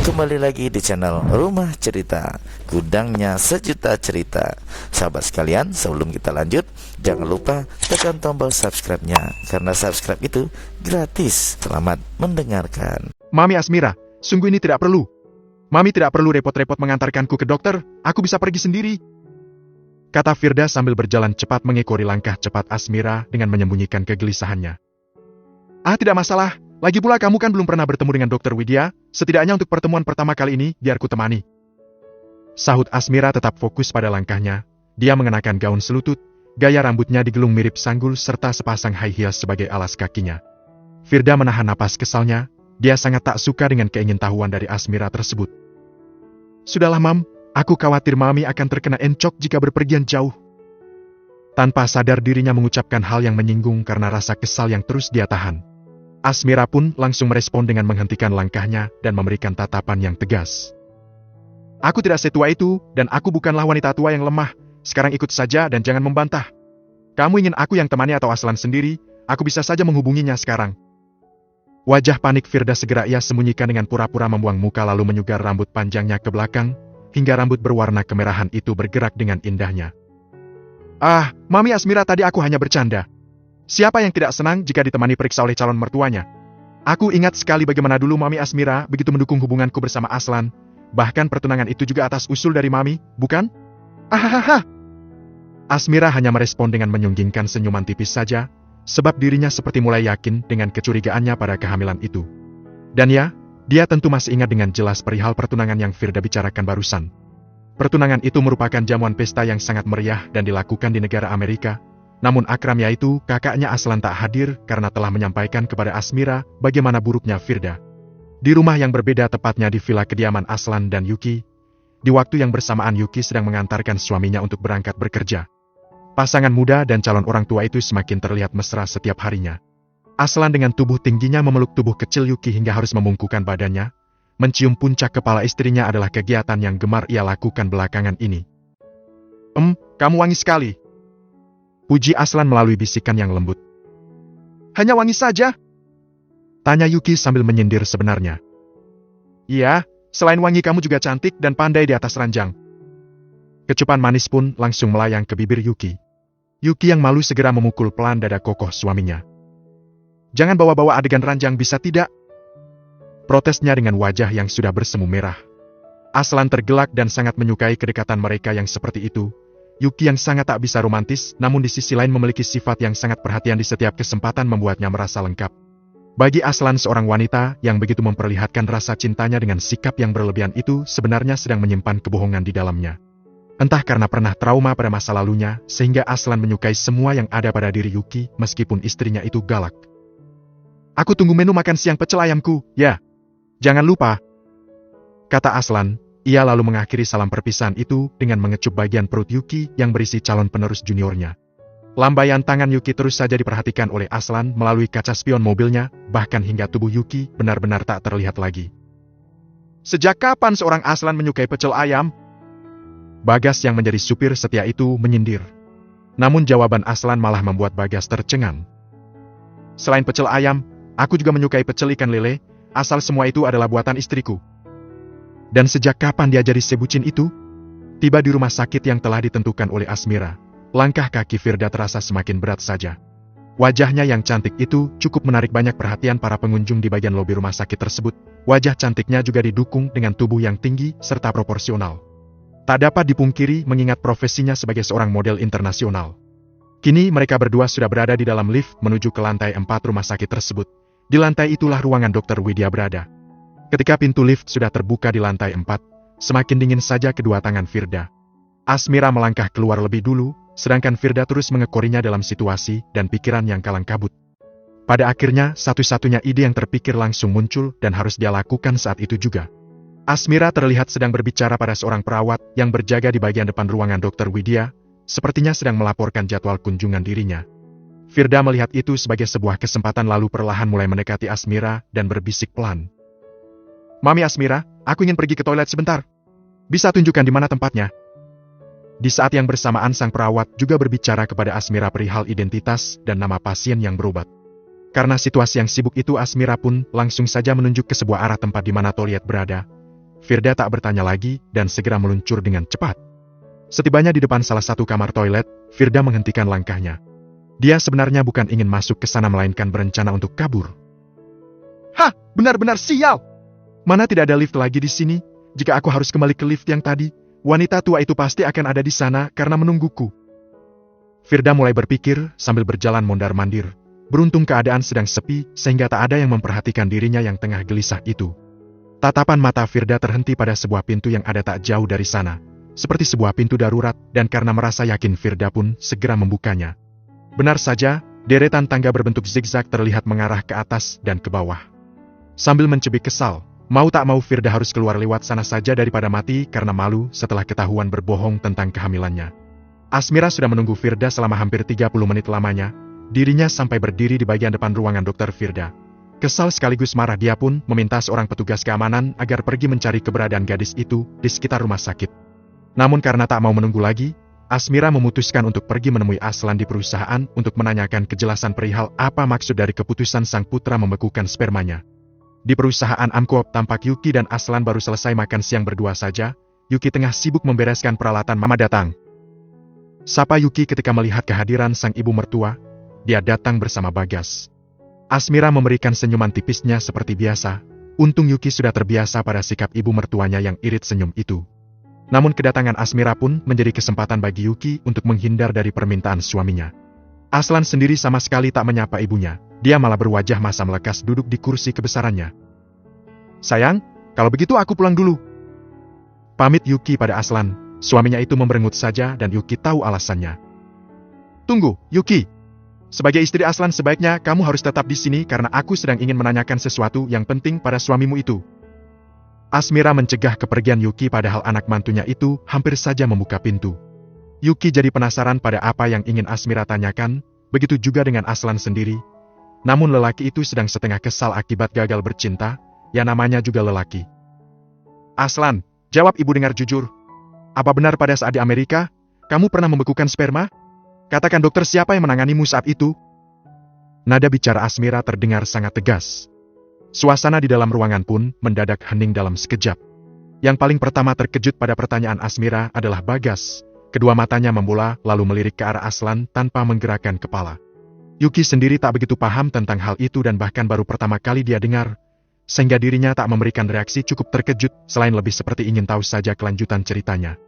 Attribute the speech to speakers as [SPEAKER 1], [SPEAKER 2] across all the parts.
[SPEAKER 1] Kembali lagi di channel Rumah Cerita, gudangnya sejuta cerita. Sahabat sekalian, sebelum kita lanjut, jangan lupa tekan tombol subscribe-nya, karena subscribe itu gratis. Selamat mendengarkan.
[SPEAKER 2] Mami Asmira, sungguh ini tidak perlu. Mami tidak perlu repot-repot mengantarkanku ke dokter, aku bisa pergi sendiri. Kata Firda sambil berjalan cepat mengekori langkah cepat Asmira dengan menyembunyikan kegelisahannya. Tidak masalah. Lagi pula kamu kan belum pernah bertemu dengan Dokter Widya, setidaknya untuk pertemuan pertama kali ini, biar ku temani. Sahut Asmira tetap fokus pada langkahnya. Dia mengenakan gaun selutut, gaya rambutnya digelung mirip sanggul serta sepasang high heels sebagai alas kakinya. Firda menahan napas kesalnya, dia sangat tak suka dengan keingintahuan dari Asmira tersebut. Sudahlah Mam, aku khawatir Mami akan terkena encok jika berpergian jauh. Tanpa sadar dirinya mengucapkan hal yang menyinggung karena rasa kesal yang terus dia tahan. Asmira pun langsung merespon dengan menghentikan langkahnya dan memberikan tatapan yang tegas. Aku tidak setua itu, dan aku bukanlah wanita tua yang lemah. Sekarang ikut saja dan jangan membantah. Kamu ingin aku yang temani atau Aslan sendiri, aku bisa saja menghubunginya sekarang. Wajah panik Firda segera ia sembunyikan dengan pura-pura membuang muka lalu menyugar rambut panjangnya ke belakang, hingga rambut berwarna kemerahan itu bergerak dengan indahnya. Mami Asmira, tadi aku hanya bercanda. Siapa yang tidak senang jika ditemani periksa oleh calon mertuanya? Aku ingat sekali bagaimana dulu Mami Asmira begitu mendukung hubunganku bersama Aslan. Bahkan pertunangan itu juga atas usul dari Mami, bukan? Asmira hanya merespon dengan menyunggingkan senyuman tipis saja, sebab dirinya seperti mulai yakin dengan kecurigaannya pada kehamilan itu. Dan ya, dia tentu masih ingat dengan jelas perihal pertunangan yang Firda bicarakan barusan. Pertunangan itu merupakan jamuan pesta yang sangat meriah dan dilakukan di negara Amerika. Namun akramnya itu, kakaknya Aslan tak hadir karena telah menyampaikan kepada Asmira bagaimana buruknya Firda. Di rumah yang berbeda, tepatnya di villa kediaman Aslan dan Yuki, di waktu yang bersamaan Yuki sedang mengantarkan suaminya untuk berangkat bekerja. Pasangan muda dan calon orang tua itu semakin terlihat mesra setiap harinya. Aslan dengan tubuh tingginya memeluk tubuh kecil Yuki hingga harus membungkukkan badannya. Mencium puncak kepala istrinya adalah kegiatan yang gemar ia lakukan belakangan ini. Kamu wangi sekali. Puji Aslan melalui bisikan yang lembut. Hanya wangi saja? Tanya Yuki sambil menyindir sebenarnya. Iya, selain wangi kamu juga cantik dan pandai di atas ranjang. Kecupan manis pun langsung melayang ke bibir Yuki. Yuki yang malu segera memukul pelan dada kokoh suaminya. Jangan bawa-bawa adegan ranjang bisa tidak? Protesnya dengan wajah yang sudah bersemu merah. Aslan tergelak dan sangat menyukai kedekatan mereka yang seperti itu. Yuki yang sangat tak bisa romantis, namun di sisi lain memiliki sifat yang sangat perhatian di setiap kesempatan membuatnya merasa lengkap. Bagi Aslan, seorang wanita yang begitu memperlihatkan rasa cintanya dengan sikap yang berlebihan itu sebenarnya sedang menyimpan kebohongan di dalamnya. Entah karena pernah trauma pada masa lalunya, sehingga Aslan menyukai semua yang ada pada diri Yuki meskipun istrinya itu galak. Aku tunggu menu makan siang pecel ayamku, ya. Jangan lupa. Kata Aslan. Ia lalu mengakhiri salam perpisahan itu dengan mengecup bagian perut Yuki yang berisi calon penerus juniornya. Lambaian tangan Yuki terus saja diperhatikan oleh Aslan melalui kaca spion mobilnya, bahkan hingga tubuh Yuki benar-benar tak terlihat lagi. Sejak kapan seorang Aslan menyukai pecel ayam? Bagas yang menjadi supir setia itu menyindir. Namun jawaban Aslan malah membuat Bagas tercengang. Selain pecel ayam, aku juga menyukai pecel ikan lele, asal semua itu adalah buatan istriku. Dan sejak kapan dia jadi sebucin itu? Tiba di rumah sakit yang telah ditentukan oleh Asmira. Langkah kaki Firda terasa semakin berat saja. Wajahnya yang cantik itu cukup menarik banyak perhatian para pengunjung di bagian lobi rumah sakit tersebut. Wajah cantiknya juga didukung dengan tubuh yang tinggi serta proporsional. Tak dapat dipungkiri mengingat profesinya sebagai seorang model internasional. Kini mereka berdua sudah berada di dalam lift menuju ke lantai 4 rumah sakit tersebut. Di lantai itulah ruangan Dr. Widya berada. Ketika pintu lift sudah terbuka di lantai 4, semakin dingin saja kedua tangan Firda. Asmira melangkah keluar lebih dulu, sedangkan Firda terus mengekorinya dalam situasi dan pikiran yang kalang kabut. Pada akhirnya, satu-satunya ide yang terpikir langsung muncul dan harus dia lakukan saat itu juga. Asmira terlihat sedang berbicara pada seorang perawat yang berjaga di bagian depan ruangan Dr. Widya, sepertinya sedang melaporkan jadwal kunjungan dirinya. Firda melihat itu sebagai sebuah kesempatan lalu perlahan mulai mendekati Asmira dan berbisik pelan. Mami Asmira, aku ingin pergi ke toilet sebentar. Bisa tunjukkan di mana tempatnya? Di saat yang bersamaan sang perawat juga berbicara kepada Asmira perihal identitas dan nama pasien yang berobat. Karena situasi yang sibuk itu Asmira pun langsung saja menunjuk ke sebuah arah tempat di mana toilet berada. Firda tak bertanya lagi dan segera meluncur dengan cepat. Setibanya di depan salah satu kamar toilet, Firda menghentikan langkahnya. Dia sebenarnya bukan ingin masuk ke sana melainkan berencana untuk kabur. Hah, benar-benar sial! Mana tidak ada lift lagi di sini? Jika aku harus kembali ke lift yang tadi, wanita tua itu pasti akan ada di sana karena menungguku. Firda mulai berpikir sambil berjalan mondar-mandir. Beruntung keadaan sedang sepi sehingga tak ada yang memperhatikan dirinya yang tengah gelisah itu. Tatapan mata Firda terhenti pada sebuah pintu yang ada tak jauh dari sana. Seperti sebuah pintu darurat dan karena merasa yakin Firda pun segera membukanya. Benar saja, deretan tangga berbentuk zigzag terlihat mengarah ke atas dan ke bawah. Sambil mencubit kesal, mau tak mau Firda harus keluar lewat sana saja daripada mati karena malu setelah ketahuan berbohong tentang kehamilannya. Asmira sudah menunggu Firda selama hampir 30 menit lamanya. Dirinya sampai berdiri di bagian depan ruangan dokter Firda. Kesal sekaligus marah dia pun meminta seorang petugas keamanan agar pergi mencari keberadaan gadis itu di sekitar rumah sakit. Namun karena tak mau menunggu lagi, Asmira memutuskan untuk pergi menemui Aslan di perusahaan untuk menanyakan kejelasan perihal apa maksud dari keputusan sang putra membekukan spermanya. Di perusahaan Amcoop tampak Yuki dan Aslan baru selesai makan siang berdua saja. Yuki tengah sibuk membereskan peralatan mama datang. Sapa Yuki ketika melihat kehadiran sang ibu mertua, dia datang bersama Bagas. Asmira memberikan senyuman tipisnya seperti biasa. Untung Yuki sudah terbiasa pada sikap ibu mertuanya yang irit senyum itu. Namun kedatangan Asmira pun menjadi kesempatan bagi Yuki untuk menghindar dari permintaan suaminya. Aslan sendiri sama sekali tak menyapa ibunya. Dia malah berwajah masa melekas duduk di kursi kebesarannya. Sayang, kalau begitu aku pulang dulu. Pamit Yuki pada Aslan. Suaminya itu memerengut saja dan Yuki tahu alasannya. Tunggu, Yuki. Sebagai istri Aslan sebaiknya kamu harus tetap di sini karena aku sedang ingin menanyakan sesuatu yang penting pada suamimu itu. Asmira mencegah kepergian Yuki padahal anak mantunya itu hampir saja membuka pintu. Yuki jadi penasaran pada apa yang ingin Asmira tanyakan, begitu juga dengan Aslan sendiri. Namun lelaki itu sedang setengah kesal akibat gagal bercinta, ya namanya juga lelaki. Aslan, jawab ibu dengar jujur. Apa benar pada saat di Amerika, kamu pernah membekukan sperma? Katakan dokter siapa yang menanganimu saat itu? Nada bicara Asmira terdengar sangat tegas. Suasana di dalam ruangan pun mendadak hening dalam sekejap. Yang paling pertama terkejut pada pertanyaan Asmira adalah Bagas. Kedua matanya membola lalu melirik ke arah Aslan tanpa menggerakkan kepala. Yuki sendiri tak begitu paham tentang hal itu dan bahkan baru pertama kali dia dengar. Sehingga dirinya tak memberikan reaksi cukup terkejut selain lebih seperti ingin tahu saja kelanjutan ceritanya.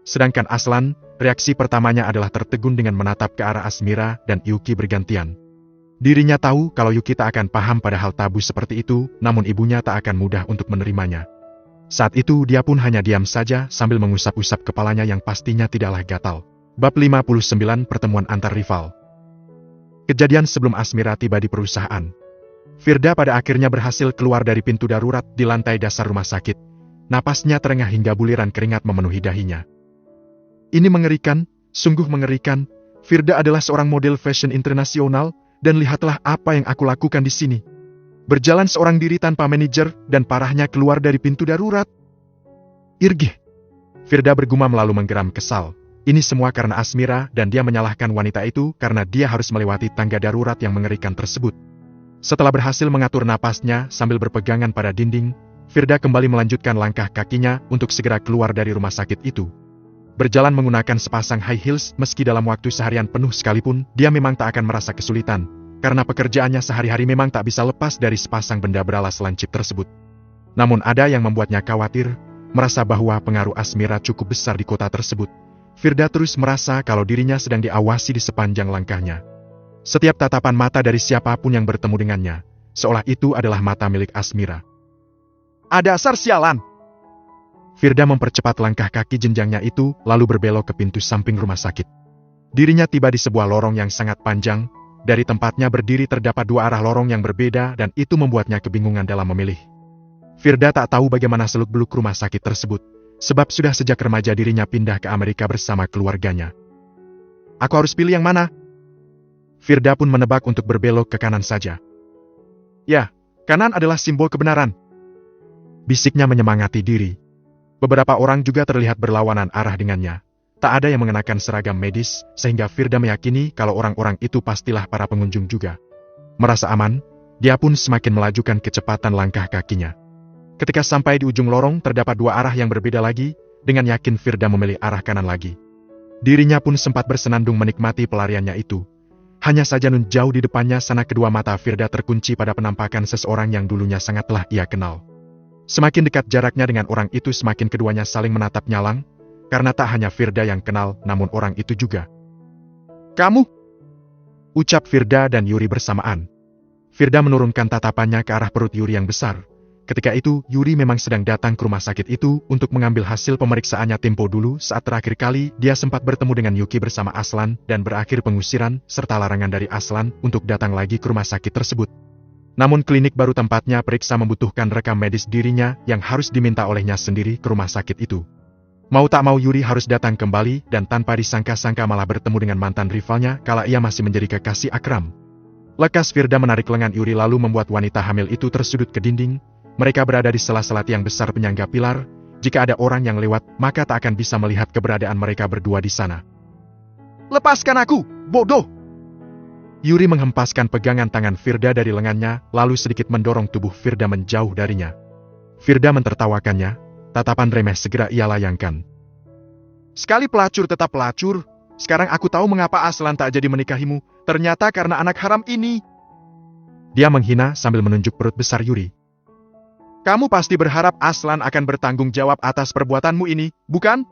[SPEAKER 2] Sedangkan Aslan, reaksi pertamanya adalah tertegun dengan menatap ke arah Asmira dan Yuki bergantian. Dirinya tahu kalau Yuki tak akan paham pada hal tabu seperti itu, namun ibunya tak akan mudah untuk menerimanya. Saat itu dia pun hanya diam saja sambil mengusap-usap kepalanya yang pastinya tidaklah gatal. Bab 59 Pertemuan antar rival. Kejadian sebelum Asmira tiba di perusahaan. Firda pada akhirnya berhasil keluar dari pintu darurat di lantai dasar rumah sakit. Napasnya terengah hingga buliran keringat memenuhi dahinya. Ini mengerikan, sungguh mengerikan. Firda adalah seorang model fashion internasional, dan lihatlah apa yang aku lakukan di sini. Berjalan seorang diri tanpa manajer, dan parahnya keluar dari pintu darurat. Irgih. Firda bergumam lalu menggeram kesal. Ini semua karena Asmira dan dia menyalahkan wanita itu karena dia harus melewati tangga darurat yang mengerikan tersebut. Setelah berhasil mengatur napasnya sambil berpegangan pada dinding, Firda kembali melanjutkan langkah kakinya untuk segera keluar dari rumah sakit itu. Berjalan menggunakan sepasang high heels meski dalam waktu seharian penuh sekalipun, dia memang tak akan merasa kesulitan, karena pekerjaannya sehari-hari memang tak bisa lepas dari sepasang benda beralas lancip tersebut. Namun ada yang membuatnya khawatir, merasa bahwa pengaruh Asmira cukup besar di kota tersebut. Firda terus merasa kalau dirinya sedang diawasi di sepanjang langkahnya. Setiap tatapan mata dari siapapun yang bertemu dengannya, seolah itu adalah mata milik Asmira. Ada dasar sialan! Firda mempercepat langkah kaki jenjangnya itu, lalu berbelok ke pintu samping rumah sakit. Dirinya tiba di sebuah lorong yang sangat panjang. Dari tempatnya berdiri terdapat dua arah lorong yang berbeda dan itu membuatnya kebingungan dalam memilih. Firda tak tahu bagaimana seluk-beluk rumah sakit tersebut, sebab sudah sejak remaja dirinya pindah ke Amerika bersama keluarganya. Aku harus pilih yang mana? Firda pun menebak untuk berbelok ke kanan saja. Ya, kanan adalah simbol kebenaran. Bisiknya menyemangati diri. Beberapa orang juga terlihat berlawanan arah dengannya. Tak ada yang mengenakan seragam medis, sehingga Firda meyakini kalau orang-orang itu pastilah para pengunjung juga. Merasa aman, dia pun semakin melajukan kecepatan langkah kakinya. Ketika sampai di ujung lorong terdapat dua arah yang berbeda lagi, dengan yakin Firda memilih arah kanan lagi. Dirinya pun sempat bersenandung menikmati pelariannya itu. Hanya saja nun jauh di depannya sana kedua mata Firda terkunci pada penampakan seseorang yang dulunya sangatlah ia kenal. Semakin dekat jaraknya dengan orang itu semakin keduanya saling menatap nyalang, karena tak hanya Firda yang kenal namun orang itu juga. "Kamu?" ucap Firda dan Yuri bersamaan. Firda menurunkan tatapannya ke arah perut Yuri yang besar. Ketika itu, Yuri memang sedang datang ke rumah sakit itu untuk mengambil hasil pemeriksaannya tempo dulu saat terakhir kali dia sempat bertemu dengan Yuki bersama Aslan dan berakhir pengusiran serta larangan dari Aslan untuk datang lagi ke rumah sakit tersebut. Namun klinik baru tempatnya periksa membutuhkan rekam medis dirinya yang harus diminta olehnya sendiri ke rumah sakit itu. Mau tak mau Yuri harus datang kembali dan tanpa disangka-sangka malah bertemu dengan mantan rivalnya kala ia masih menjadi kekasih Akram. Lekas Firda menarik lengan Yuri lalu membuat wanita hamil itu tersudut ke dinding. Mereka berada di sela-sela tiang besar penyangga pilar. Jika ada orang yang lewat, maka tak akan bisa melihat keberadaan mereka berdua di sana. "Lepaskan aku, bodoh!" Yuri menghempaskan pegangan tangan Firda dari lengannya, lalu sedikit mendorong tubuh Firda menjauh darinya. Firda mentertawakannya, tatapan remeh segera ia layangkan. "Sekali pelacur tetap pelacur. Sekarang aku tahu mengapa Aslan tak jadi menikahimu. Ternyata karena anak haram ini." Dia menghina sambil menunjuk perut besar Yuri. "Kamu pasti berharap Aslan akan bertanggung jawab atas perbuatanmu ini, bukan?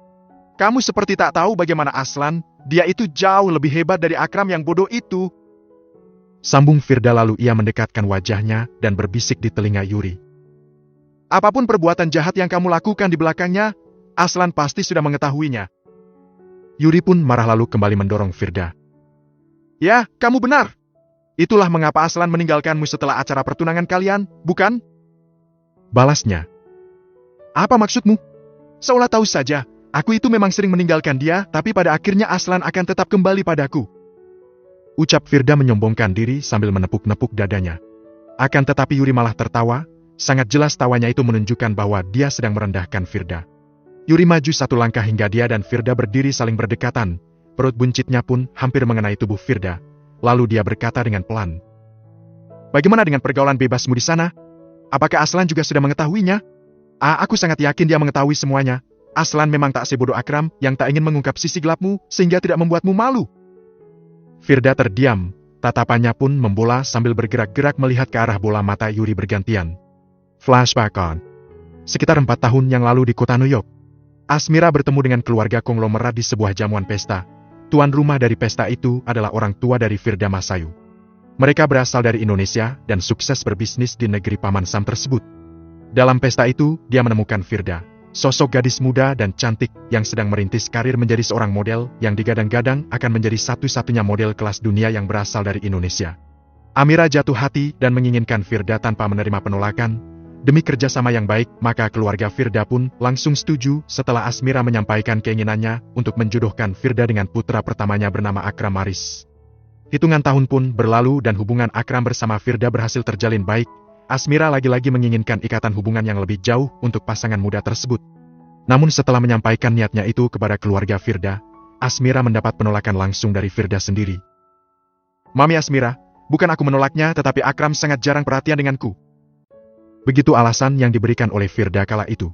[SPEAKER 2] Kamu seperti tak tahu bagaimana Aslan, dia itu jauh lebih hebat dari Akram yang bodoh itu." Sambung Firda lalu ia mendekatkan wajahnya dan berbisik di telinga Yuri. "Apapun perbuatan jahat yang kamu lakukan di belakangnya, Aslan pasti sudah mengetahuinya." Yuri pun marah lalu kembali mendorong Firda. "Ya, kamu benar. Itulah mengapa Aslan meninggalkanmu setelah acara pertunangan kalian, bukan?" Balasnya. "Apa maksudmu? Seolah tahu saja, aku itu memang sering meninggalkan dia, tapi pada akhirnya Aslan akan tetap kembali padaku." Ucap Firda menyombongkan diri sambil menepuk-nepuk dadanya. Akan tetapi Yuri malah tertawa, sangat jelas tawanya itu menunjukkan bahwa dia sedang merendahkan Firda. Yuri maju satu langkah hingga dia dan Firda berdiri saling berdekatan, perut buncitnya pun hampir mengenai tubuh Firda. Lalu dia berkata dengan pelan. "Bagaimana dengan pergaulan bebasmu di sana? Apakah Aslan juga sudah mengetahuinya?" Aku sangat yakin dia mengetahui semuanya. Aslan memang tak sebodoh Akram yang tak ingin mengungkap sisi gelapmu sehingga tidak membuatmu malu." Firda terdiam, tatapannya pun membola sambil bergerak-gerak melihat ke arah bola mata Yuri bergantian. Flashback on. Sekitar 4 tahun yang lalu di kota New York, Asmira bertemu dengan keluarga konglomerat di sebuah jamuan pesta. Tuan rumah dari pesta itu adalah orang tua dari Firda Masayu. Mereka berasal dari Indonesia dan sukses berbisnis di negeri Paman Sam tersebut. Dalam pesta itu, dia menemukan Firda, sosok gadis muda dan cantik yang sedang merintis karir menjadi seorang model yang digadang-gadang akan menjadi satu-satunya model kelas dunia yang berasal dari Indonesia. Amira jatuh hati dan menginginkan Firda tanpa menerima penolakan. Demi kerjasama yang baik, maka keluarga Firda pun langsung setuju setelah Asmira menyampaikan keinginannya untuk menjodohkan Firda dengan putra pertamanya bernama Akram Aris. Hitungan tahun pun berlalu dan hubungan Akram bersama Firda berhasil terjalin baik. Asmira lagi-lagi menginginkan ikatan hubungan yang lebih jauh untuk pasangan muda tersebut. Namun setelah menyampaikan niatnya itu kepada keluarga Firda, Asmira mendapat penolakan langsung dari Firda sendiri. "Mami Asmira, bukan aku menolaknya tetapi Akram sangat jarang perhatian denganku." Begitu alasan yang diberikan oleh Firda kala itu.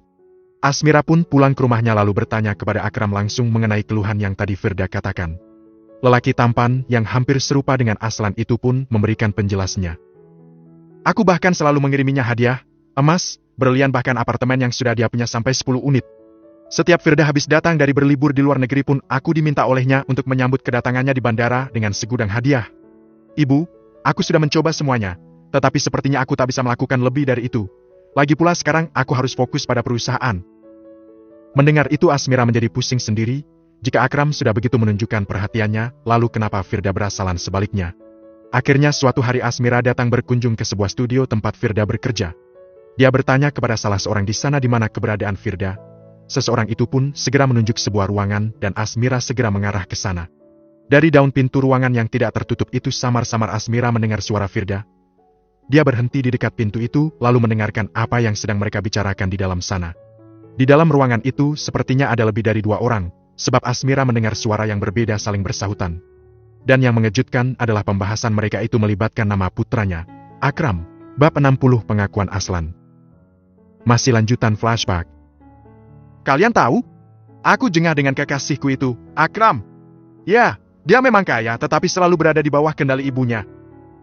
[SPEAKER 2] Asmira pun pulang ke rumahnya lalu bertanya kepada Akram langsung mengenai keluhan yang tadi Firda katakan. Lelaki tampan yang hampir serupa dengan Aslan itu pun memberikan penjelasnya. "Aku bahkan selalu mengiriminya hadiah, emas, berlian bahkan apartemen yang sudah dia punya sampai 10 unit. Setiap Firda habis datang dari berlibur di luar negeri pun aku diminta olehnya untuk menyambut kedatangannya di bandara dengan segudang hadiah. Ibu, aku sudah mencoba semuanya, tetapi sepertinya aku tak bisa melakukan lebih dari itu. Lagi pula sekarang aku harus fokus pada perusahaan." Mendengar itu Asmira menjadi pusing sendiri. Jika Akram sudah begitu menunjukkan perhatiannya, lalu kenapa Firda berasalan sebaliknya? Akhirnya suatu hari Asmira datang berkunjung ke sebuah studio tempat Firda bekerja. Dia bertanya kepada salah seorang di sana di mana keberadaan Firda. Seseorang itu pun segera menunjuk sebuah ruangan dan Asmira segera mengarah ke sana. Dari daun pintu ruangan yang tidak tertutup itu samar-samar Asmira mendengar suara Firda. Dia berhenti di dekat pintu itu lalu mendengarkan apa yang sedang mereka bicarakan di dalam sana. Di dalam ruangan itu sepertinya ada lebih dari 2 orang. Sebab Asmira mendengar suara yang berbeda saling bersahutan. Dan yang mengejutkan adalah pembahasan mereka itu melibatkan nama putranya, Akram. Bab 60 Pengakuan Aslan. Masih lanjutan flashback. Kalian tahu? Aku jengah dengan kekasihku itu, Akram. Ya, dia memang kaya tetapi selalu berada di bawah kendali ibunya.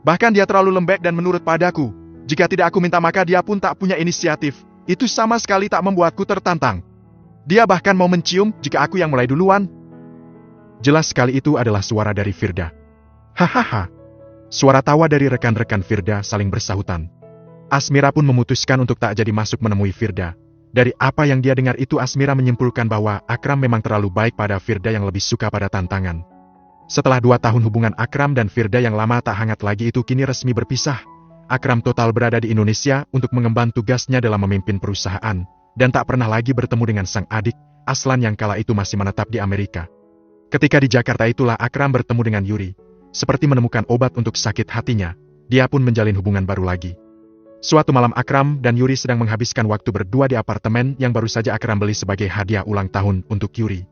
[SPEAKER 2] Bahkan dia terlalu lembek dan menurut padaku. Jika tidak aku minta maka dia pun tak punya inisiatif. Itu sama sekali tak membuatku tertantang. Dia bahkan mau mencium jika aku yang mulai duluan. Jelas sekali itu adalah suara dari Firda. Hahaha. Suara tawa dari rekan-rekan Firda saling bersahutan. Asmira pun memutuskan untuk tak jadi masuk menemui Firda. Dari apa yang dia dengar itu Asmira menyimpulkan bahwa Akram memang terlalu baik pada Firda yang lebih suka pada tantangan. Setelah 2 tahun hubungan Akram dan Firda yang lama tak hangat lagi itu kini resmi berpisah. Akram total berada di Indonesia untuk mengemban tugasnya dalam memimpin perusahaan, dan tak pernah lagi bertemu dengan sang adik, Aslan yang kala itu masih menetap di Amerika. Ketika di Jakarta itulah Akram bertemu dengan Yuri. Seperti menemukan obat untuk sakit hatinya, dia pun menjalin hubungan baru lagi. Suatu malam Akram dan Yuri sedang menghabiskan waktu berdua di apartemen yang baru saja Akram beli sebagai hadiah ulang tahun untuk Yuri.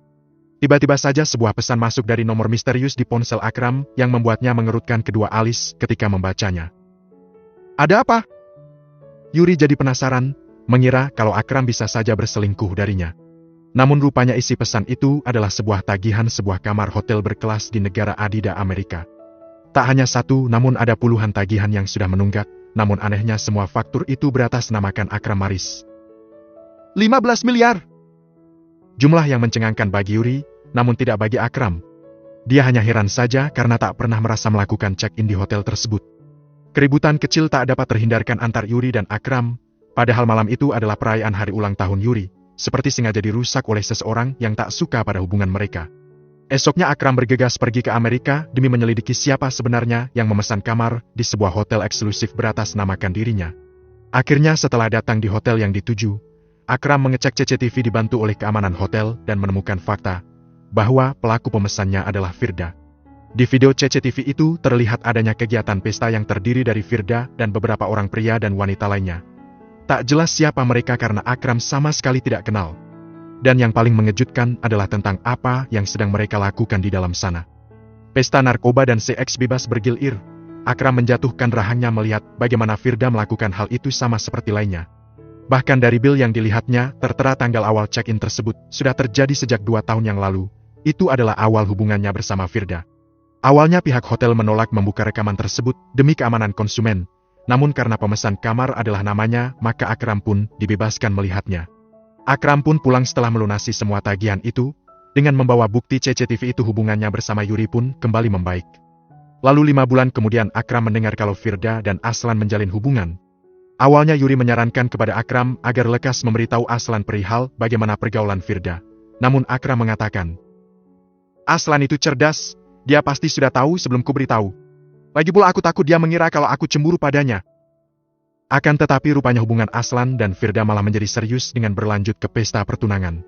[SPEAKER 2] Tiba-tiba saja sebuah pesan masuk dari nomor misterius di ponsel Akram yang membuatnya mengerutkan kedua alis ketika membacanya. Ada apa? Yuri jadi penasaran, mengira kalau Akram bisa saja berselingkuh darinya. Namun rupanya isi pesan itu adalah sebuah tagihan sebuah kamar hotel berkelas di negara adida Amerika. Tak hanya satu, namun ada puluhan tagihan yang sudah menunggak. Namun anehnya semua faktur itu beratasnamakan Akram Maris. 15 miliar! Jumlah yang mencengangkan bagi Yuri, namun tidak bagi Akram. Dia hanya heran saja karena tak pernah merasa melakukan check-in di hotel tersebut. Keributan kecil tak dapat terhindarkan antar Yuri dan Akram, padahal malam itu adalah perayaan hari ulang tahun Yuri, seperti sengaja dirusak oleh seseorang yang tak suka pada hubungan mereka. Esoknya Akram bergegas pergi ke Amerika demi menyelidiki siapa sebenarnya yang memesan kamar di sebuah hotel eksklusif beratasnamakan dirinya. Akhirnya setelah datang di hotel yang dituju, Akram mengecek CCTV dibantu oleh keamanan hotel dan menemukan fakta bahwa pelaku pemesannya adalah Firda. Di video CCTV itu terlihat adanya kegiatan pesta yang terdiri dari Firda dan beberapa orang pria dan wanita lainnya. Tak jelas siapa mereka karena Akram sama sekali tidak kenal. Dan yang paling mengejutkan adalah tentang apa yang sedang mereka lakukan di dalam sana. Pesta narkoba dan seks bebas bergilir. Akram menjatuhkan rahangnya melihat bagaimana Firda melakukan hal itu sama seperti lainnya. Bahkan dari bil yang dilihatnya, tertera tanggal awal check-in tersebut sudah terjadi sejak 2 tahun yang lalu. Itu adalah awal hubungannya bersama Firda. Awalnya pihak hotel menolak membuka rekaman tersebut demi keamanan konsumen. Namun karena pemesan kamar adalah namanya, maka Akram pun dibebaskan melihatnya. Akram pun pulang setelah melunasi semua tagihan itu, dengan membawa bukti CCTV itu hubungannya bersama Yuri pun kembali membaik. Lalu 5 bulan kemudian Akram mendengar kalau Firda dan Aslan menjalin hubungan. Awalnya Yuri menyarankan kepada Akram agar lekas memberitahu Aslan perihal bagaimana pergaulan Firda. Namun Akram mengatakan, Aslan itu cerdas, dia pasti sudah tahu sebelum kuberitahu. Lagipula aku takut dia mengira kalau aku cemburu padanya. Akan tetapi rupanya hubungan Aslan dan Firda malah menjadi serius dengan berlanjut ke pesta pertunangan.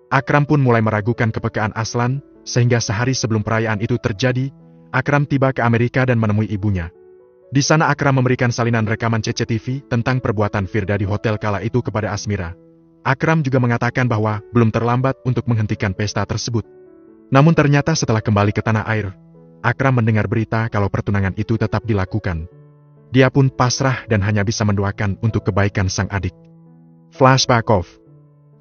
[SPEAKER 2] Akram pun mulai meragukan kepekaan Aslan, sehingga sehari sebelum perayaan itu terjadi, Akram tiba ke Amerika dan menemui ibunya. Di sana Akram memberikan salinan rekaman CCTV tentang perbuatan Firda di hotel kala itu kepada Asmira. Akram juga mengatakan bahwa belum terlambat untuk menghentikan pesta tersebut. Namun ternyata setelah kembali ke tanah air, Akram mendengar berita kalau pertunangan itu tetap dilakukan. Dia pun pasrah dan hanya bisa mendoakan untuk kebaikan sang adik. Flashback off.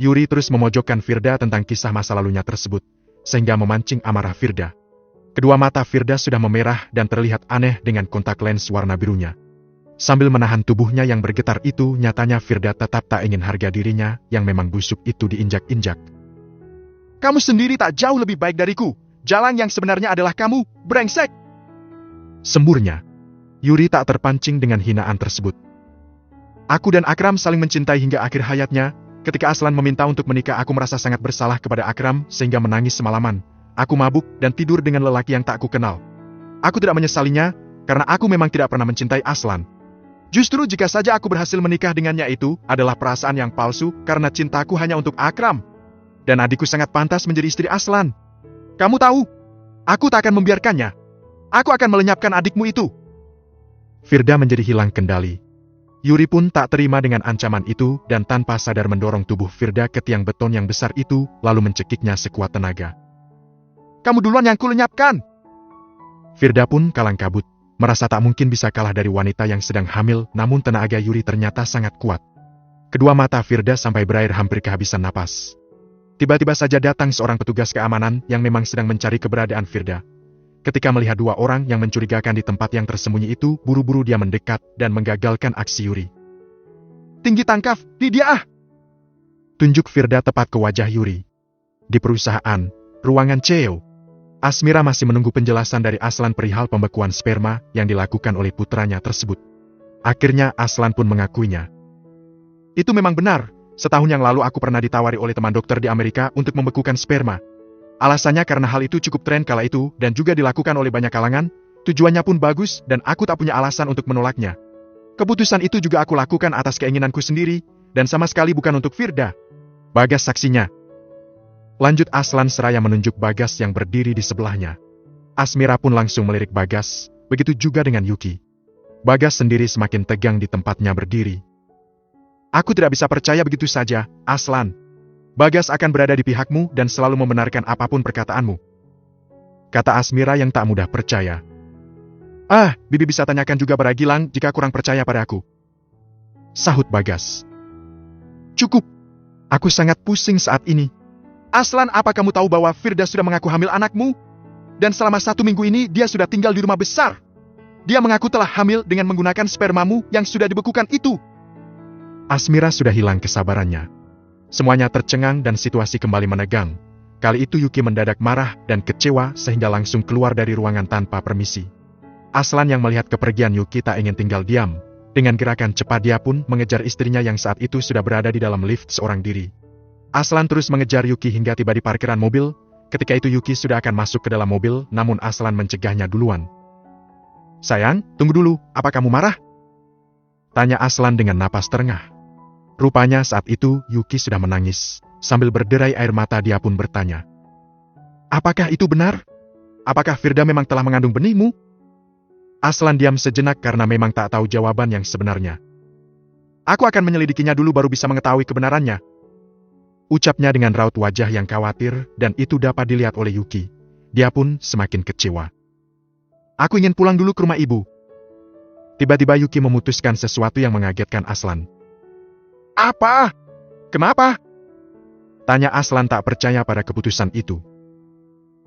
[SPEAKER 2] Yuri terus memojokkan Firda tentang kisah masa lalunya tersebut, sehingga memancing amarah Firda. Kedua mata Firda sudah memerah dan terlihat aneh dengan kontak lens warna birunya. Sambil menahan tubuhnya yang bergetar itu, nyatanya Firda tetap tak ingin harga dirinya yang memang busuk itu diinjak-injak. Kamu sendiri tak jauh lebih baik dariku. Jalan yang sebenarnya adalah kamu, brengsek! Semburnya. Yuri tak terpancing dengan hinaan tersebut. Aku dan Akram saling mencintai hingga akhir hayatnya. Ketika Aslan meminta untuk menikah, aku merasa sangat bersalah kepada Akram sehingga menangis semalaman. Aku mabuk dan tidur dengan lelaki yang tak kukenal. Aku tidak menyesalinya, karena aku memang tidak pernah mencintai Aslan. Justru jika saja aku berhasil menikah dengannya itu adalah perasaan yang palsu karena cintaku hanya untuk Akram. Dan adikku sangat pantas menjadi istri Aslan. Kamu tahu, aku tak akan membiarkannya. Aku akan melenyapkan adikmu itu. Firda menjadi hilang kendali. Yuri pun tak terima dengan ancaman itu dan tanpa sadar mendorong tubuh Firda ke tiang beton yang besar itu, lalu mencekiknya sekuat tenaga. Kamu duluan yang kulenyapkan! Firda pun kalang kabut, merasa tak mungkin bisa kalah dari wanita yang sedang hamil, namun tenaga Yuri ternyata sangat kuat. Kedua mata Firda sampai berair hampir kehabisan napas. Tiba-tiba saja datang seorang petugas keamanan yang memang sedang mencari keberadaan Firda. Ketika melihat dua orang yang mencurigakan di tempat yang tersembunyi itu, buru-buru dia mendekat dan menggagalkan aksi Yuri. "Tinggi tangkap, di dia ah!" Tunjuk Firda tepat ke wajah Yuri. Di perusahaan, ruangan CEO, Asmira masih menunggu penjelasan dari Aslan perihal pembekuan sperma yang dilakukan oleh putranya tersebut. Akhirnya Aslan pun mengakuinya. "Itu memang benar, setahun yang lalu aku pernah ditawari oleh teman dokter di Amerika untuk membekukan sperma. Alasannya karena hal itu cukup tren kala itu dan juga dilakukan oleh banyak kalangan, tujuannya pun bagus dan aku tak punya alasan untuk menolaknya. Keputusan itu juga aku lakukan atas keinginanku sendiri dan sama sekali bukan untuk Firda." Bagas saksinya. Lanjut Aslan seraya menunjuk Bagas yang berdiri di sebelahnya. Asmira pun langsung melirik Bagas, begitu juga dengan Yuki. Bagas sendiri semakin tegang di tempatnya berdiri. "Aku tidak bisa percaya begitu saja, Aslan. Bagas akan berada di pihakmu dan selalu membenarkan apapun perkataanmu," kata Asmira yang tak mudah percaya. "Ah, Bibi bisa tanyakan juga pada Gilang jika kurang percaya pada aku," sahut Bagas. "Cukup. Aku sangat pusing saat ini. Aslan, apa kamu tahu bahwa Firda sudah mengaku hamil anakmu? Dan selama 1 minggu ini dia sudah tinggal di rumah besar. Dia mengaku telah hamil dengan menggunakan spermamu yang sudah dibekukan itu." Asmira sudah hilang kesabarannya. Semuanya tercengang dan situasi kembali menegang. Kali itu Yuki mendadak marah dan kecewa sehingga langsung keluar dari ruangan tanpa permisi. Aslan yang melihat kepergian Yuki tak ingin tinggal diam. Dengan gerakan cepat dia pun mengejar istrinya yang saat itu sudah berada di dalam lift seorang diri. Aslan terus mengejar Yuki hingga tiba di parkiran mobil. Ketika itu Yuki sudah akan masuk ke dalam mobil, namun Aslan mencegahnya duluan. "Sayang, tunggu dulu, apa kamu marah?" tanya Aslan dengan napas terengah. Rupanya saat itu Yuki sudah menangis. Sambil berderai air mata dia pun bertanya, "Apakah itu benar? Apakah Firda memang telah mengandung benihmu?" Aslan diam sejenak karena memang tak tahu jawaban yang sebenarnya. "Aku akan menyelidikinya dulu baru bisa mengetahui kebenarannya," ucapnya dengan raut wajah yang khawatir dan itu dapat dilihat oleh Yuki. Dia pun semakin kecewa. "Aku ingin pulang dulu ke rumah ibu." Tiba-tiba Yuki memutuskan sesuatu yang mengagetkan Aslan. "Apa? Kenapa?" tanya Aslan tak percaya pada keputusan itu.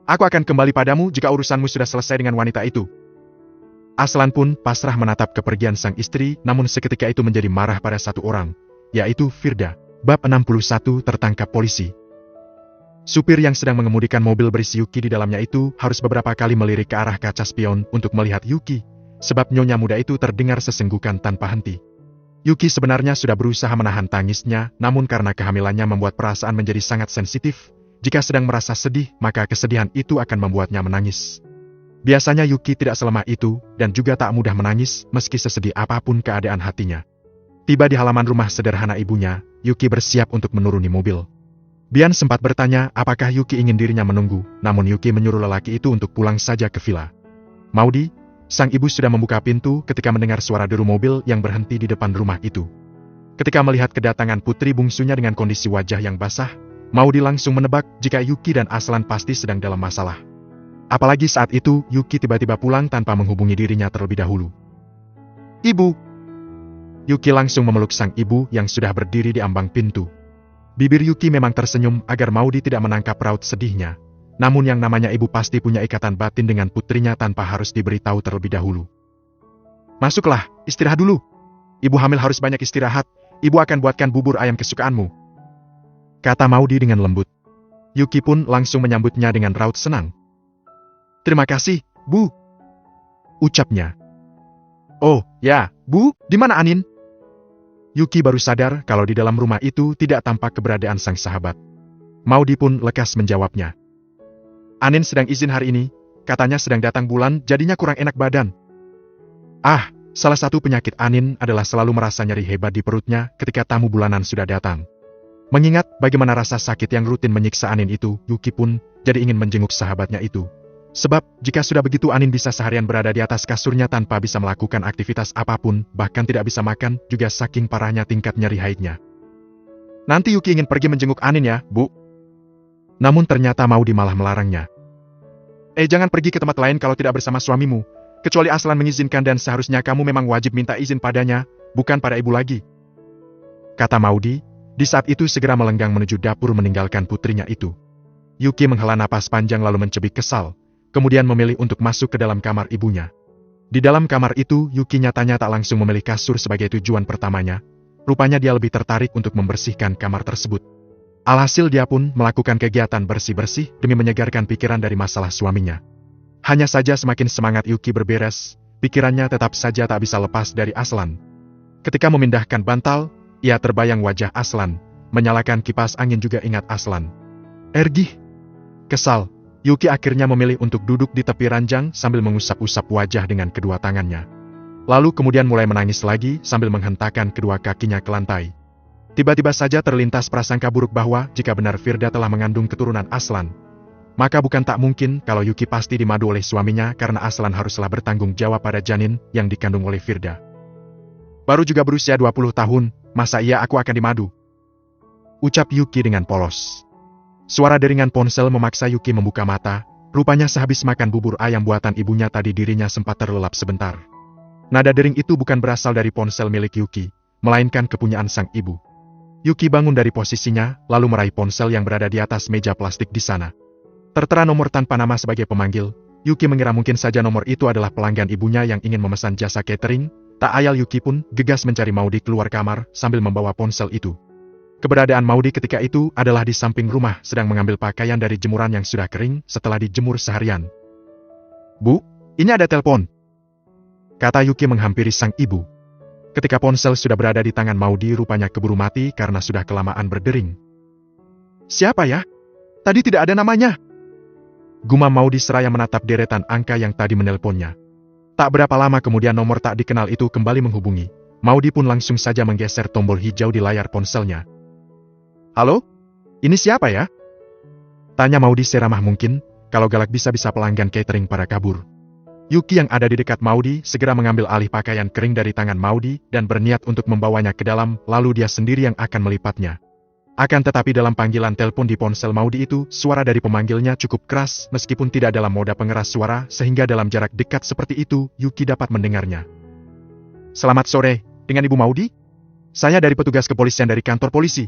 [SPEAKER 2] "Aku akan kembali padamu jika urusanmu sudah selesai dengan wanita itu." Aslan pun pasrah menatap kepergian sang istri, namun seketika itu menjadi marah pada satu orang, yaitu Firda. Bab 61 tertangkap polisi. Supir yang sedang mengemudikan mobil berisi Yuki di dalamnya itu harus beberapa kali melirik ke arah kaca spion untuk melihat Yuki, sebab nyonya muda itu terdengar sesenggukan tanpa henti. Yuki sebenarnya sudah berusaha menahan tangisnya, namun karena kehamilannya membuat perasaan menjadi sangat sensitif. Jika sedang merasa sedih, maka kesedihan itu akan membuatnya menangis. Biasanya Yuki tidak selemah itu, dan juga tak mudah menangis, meski sesedih apapun keadaan hatinya. Tiba di halaman rumah sederhana ibunya, Yuki bersiap untuk menuruni mobil. Bian sempat bertanya apakah Yuki ingin dirinya menunggu, namun Yuki menyuruh lelaki itu untuk pulang saja ke villa. Maudi, sang ibu sudah membuka pintu ketika mendengar suara deru mobil yang berhenti di depan rumah itu. Ketika melihat kedatangan putri bungsunya dengan kondisi wajah yang basah, Maudi langsung menebak jika Yuki dan Aslan pasti sedang dalam masalah. Apalagi saat itu, Yuki tiba-tiba pulang tanpa menghubungi dirinya terlebih dahulu. "Ibu!" Yuki langsung memeluk sang ibu yang sudah berdiri di ambang pintu. Bibir Yuki memang tersenyum agar Maudi tidak menangkap raut sedihnya. Namun yang namanya ibu pasti punya ikatan batin dengan putrinya tanpa harus diberitahu terlebih dahulu. "Masuklah, istirahat dulu. Ibu hamil harus banyak istirahat, ibu akan buatkan bubur ayam kesukaanmu," kata Maudi dengan lembut. Yuki pun langsung menyambutnya dengan raut senang. "Terima kasih, Bu," ucapnya. "Oh, ya, Bu, di mana Anin?" Yuki baru sadar kalau di dalam rumah itu tidak tampak keberadaan sang sahabat. Maudi pun lekas menjawabnya. "Anin sedang izin hari ini, katanya sedang datang bulan jadinya kurang enak badan." Ah, salah satu penyakit Anin adalah selalu merasa nyeri hebat di perutnya ketika tamu bulanan sudah datang. Mengingat bagaimana rasa sakit yang rutin menyiksa Anin itu, Yuki pun jadi ingin menjenguk sahabatnya itu. Sebab, jika sudah begitu Anin bisa seharian berada di atas kasurnya tanpa bisa melakukan aktivitas apapun, bahkan tidak bisa makan, juga saking parahnya tingkat nyeri haidnya. "Nanti Yuki ingin pergi menjenguk Anin ya, Bu." Namun ternyata Maudi malah melarangnya. Jangan pergi ke tempat lain kalau tidak bersama suamimu, kecuali Aslan mengizinkan dan seharusnya kamu memang wajib minta izin padanya, bukan pada ibu lagi," kata Maudi, di saat itu segera melenggang menuju dapur meninggalkan putrinya itu. Yuki menghela napas panjang lalu mencebik kesal, kemudian memilih untuk masuk ke dalam kamar ibunya. Di dalam kamar itu, Yuki nyatanya tak langsung memilih kasur sebagai tujuan pertamanya. Rupanya dia lebih tertarik untuk membersihkan kamar tersebut. Alhasil dia pun melakukan kegiatan bersih-bersih demi menyegarkan pikiran dari masalah suaminya. Hanya saja semakin semangat Yuki berberes, pikirannya tetap saja tak bisa lepas dari Aslan. Ketika memindahkan bantal, ia terbayang wajah Aslan, menyalakan kipas angin juga ingat Aslan. Ergih. Kesal, Yuki akhirnya memilih untuk duduk di tepi ranjang sambil mengusap-usap wajah dengan kedua tangannya. Lalu kemudian mulai menangis lagi sambil menghentakkan kedua kakinya ke lantai. Tiba-tiba saja terlintas prasangka buruk bahwa jika benar Firda telah mengandung keturunan Aslan, maka bukan tak mungkin kalau Yuki pasti dimadu oleh suaminya karena Aslan haruslah bertanggung jawab pada janin yang dikandung oleh Firda. Baru juga berusia 20 tahun, masa iya aku akan dimadu? Ucap Yuki dengan polos. Suara deringan ponsel memaksa Yuki membuka mata, rupanya sehabis makan bubur ayam buatan ibunya tadi dirinya sempat terlelap sebentar. Nada dering itu bukan berasal dari ponsel milik Yuki, melainkan kepunyaan sang ibu. Yuki bangun dari posisinya, lalu meraih ponsel yang berada di atas meja plastik di sana. Tertera nomor tanpa nama sebagai pemanggil, Yuki mengira mungkin saja nomor itu adalah pelanggan ibunya yang ingin memesan jasa catering. Tak ayal Yuki pun gegas mencari Maudi keluar kamar sambil membawa ponsel itu. Keberadaan Maudi ketika itu adalah di samping rumah sedang mengambil pakaian dari jemuran yang sudah kering setelah dijemur seharian. Bu, ini ada telepon, kata Yuki menghampiri sang ibu. Ketika ponsel sudah berada di tangan Maudi, rupanya keburu mati karena sudah kelamaan berdering. Siapa ya? Tadi tidak ada namanya. Gumam Maudi seraya menatap deretan angka yang tadi menelponnya. Tak berapa lama kemudian nomor tak dikenal itu kembali menghubungi. Maudi pun langsung saja menggeser tombol hijau di layar ponselnya. Halo? Ini siapa ya? Tanya Maudi seramah mungkin, kalau galak bisa-bisa pelanggan catering pada kabur. Yuki yang ada di dekat Maudi segera mengambil alih pakaian kering dari tangan Maudi dan berniat untuk membawanya ke dalam, lalu dia sendiri yang akan melipatnya. Akan tetapi dalam panggilan telepon di ponsel Maudi itu, suara dari pemanggilnya cukup keras meskipun tidak dalam moda pengeras suara sehingga dalam jarak dekat seperti itu, Yuki dapat mendengarnya. Selamat sore, dengan Ibu Maudi? Saya dari petugas kepolisian dari kantor polisi.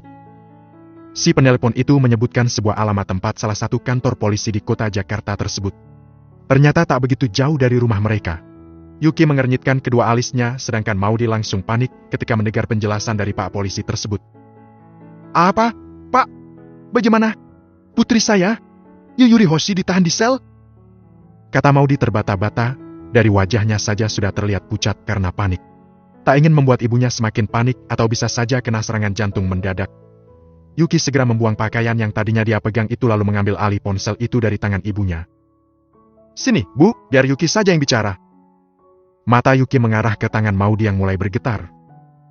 [SPEAKER 2] Si penelpon itu menyebutkan sebuah alamat tempat salah satu kantor polisi di kota Jakarta tersebut. Ternyata tak begitu jauh dari rumah mereka. Yuki mengernyitkan kedua alisnya sedangkan Maudi langsung panik ketika mendengar penjelasan dari Pak Polisi tersebut. Apa? Pak? Bagaimana? Putri saya? Yuyuri Hoshi ditahan di sel? Kata Maudi terbata-bata, dari wajahnya saja sudah terlihat pucat karena panik. Tak ingin membuat ibunya semakin panik atau bisa saja kena serangan jantung mendadak. Yuki segera membuang pakaian yang tadinya dia pegang itu lalu mengambil alih ponsel itu dari tangan ibunya. Sini, Bu, biar Yuki saja yang bicara. Mata Yuki mengarah ke tangan Maudi yang mulai bergetar.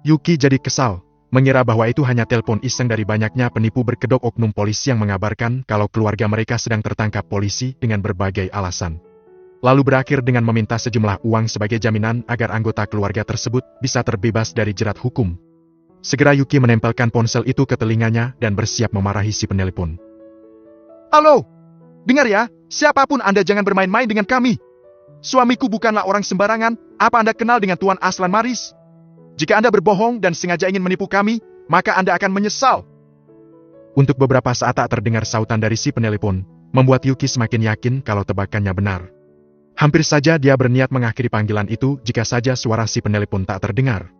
[SPEAKER 2] Yuki jadi kesal, mengira bahwa itu hanya telepon iseng dari banyaknya penipu berkedok oknum polisi yang mengabarkan kalau keluarga mereka sedang tertangkap polisi dengan berbagai alasan. Lalu berakhir dengan meminta sejumlah uang sebagai jaminan agar anggota keluarga tersebut bisa terbebas dari jerat hukum. Segera Yuki menempelkan ponsel itu ke telinganya dan bersiap memarahi si penelpon. Halo! Dengar ya, siapapun Anda jangan bermain-main dengan kami. Suamiku bukanlah orang sembarangan, apa Anda kenal dengan Tuan Aslan Maris? Jika Anda berbohong dan sengaja ingin menipu kami, maka Anda akan menyesal. Untuk beberapa saat tak terdengar sautan dari si penelpon, membuat Yuki semakin yakin kalau tebakannya benar. Hampir saja dia berniat mengakhiri panggilan itu jika saja suara si penelpon tak terdengar.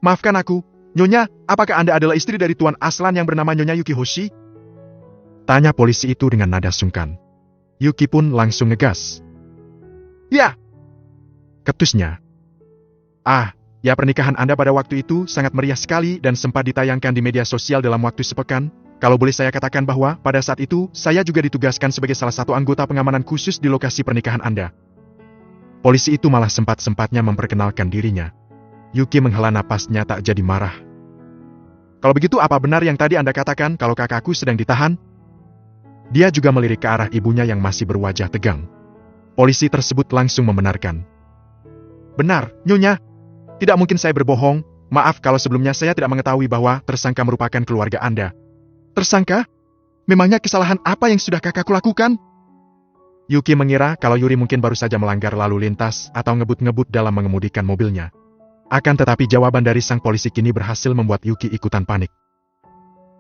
[SPEAKER 2] Maafkan aku, Nyonya, apakah Anda adalah istri dari Tuan Aslan yang bernama Nyonya Yuki Hoshi? Tanya polisi itu dengan nada sungkan. Yuki pun langsung ngegas. Ya! Ketusnya. Ya pernikahan Anda pada waktu itu sangat meriah sekali dan sempat ditayangkan di media sosial dalam waktu sepekan. Kalau boleh saya katakan bahwa pada saat itu saya juga ditugaskan sebagai salah satu anggota pengamanan khusus di lokasi pernikahan Anda. Polisi itu malah sempat-sempatnya memperkenalkan dirinya. Yuki menghela napasnya tak jadi marah. Kalau begitu apa benar yang tadi Anda katakan kalau kakakku sedang ditahan? Dia juga melirik ke arah ibunya yang masih berwajah tegang. Polisi tersebut langsung membenarkan. Benar, Nyonya. Tidak mungkin saya berbohong. Maaf kalau sebelumnya saya tidak mengetahui bahwa tersangka merupakan keluarga Anda. Tersangka? Memangnya kesalahan apa yang sudah kakakku lakukan? Yuki mengira kalau Yuri mungkin baru saja melanggar lalu lintas atau ngebut-ngebut dalam mengemudikan mobilnya. Akan tetapi jawaban dari sang polisi kini berhasil membuat Yuki ikutan panik.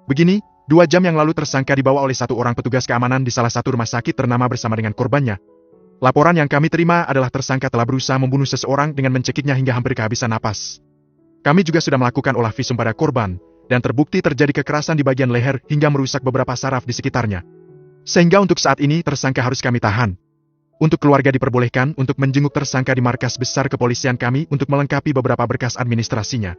[SPEAKER 2] Begini, 2 jam yang lalu tersangka dibawa oleh satu orang petugas keamanan di salah satu rumah sakit ternama bersama dengan korbannya. Laporan yang kami terima adalah tersangka telah berusaha membunuh seseorang dengan mencekiknya hingga hampir kehabisan napas. Kami juga sudah melakukan olah visum pada korban, dan terbukti terjadi kekerasan di bagian leher hingga merusak beberapa saraf di sekitarnya. Sehingga untuk saat ini tersangka harus kami tahan. Untuk keluarga diperbolehkan untuk menjenguk tersangka di markas besar kepolisian kami untuk melengkapi beberapa berkas administrasinya.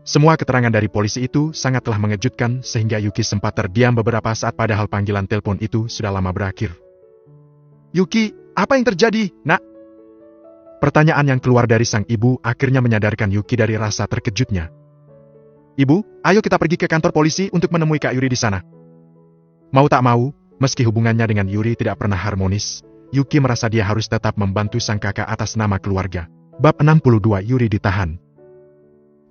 [SPEAKER 2] Semua keterangan dari polisi itu sangatlah mengejutkan sehingga Yuki sempat terdiam beberapa saat padahal panggilan telepon itu sudah lama berakhir. Yuki, apa yang terjadi, nak? Pertanyaan yang keluar dari sang ibu akhirnya menyadarkan Yuki dari rasa terkejutnya. Ibu, ayo kita pergi ke kantor polisi untuk menemui Kak Yuri di sana. Mau tak mau, meski hubungannya dengan Yuri tidak pernah harmonis, Yuki merasa dia harus tetap membantu sang kakak atas nama keluarga. Bab 62 Yuri ditahan.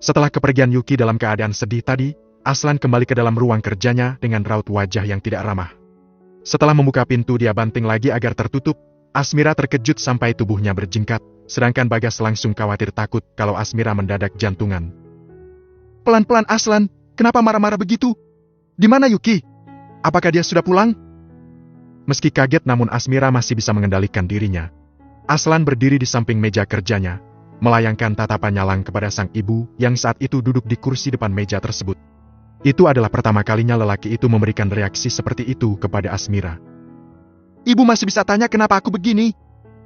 [SPEAKER 2] Setelah kepergian Yuki dalam keadaan sedih tadi, Aslan kembali ke dalam ruang kerjanya dengan raut wajah yang tidak ramah. Setelah membuka pintu dia banting lagi agar tertutup, Asmira terkejut sampai tubuhnya berjingkat, sedangkan Bagas langsung khawatir takut kalau Asmira mendadak jantungan. Pelan-pelan Aslan, kenapa marah-marah begitu? Di mana Yuki? Apakah dia sudah pulang? Meski kaget namun Asmira masih bisa mengendalikan dirinya. Aslan berdiri di samping meja kerjanya, melayangkan tatapan nyalang kepada sang ibu yang saat itu duduk di kursi depan meja tersebut. Itu adalah pertama kalinya lelaki itu memberikan reaksi seperti itu kepada Asmira. Ibu masih bisa tanya kenapa aku begini?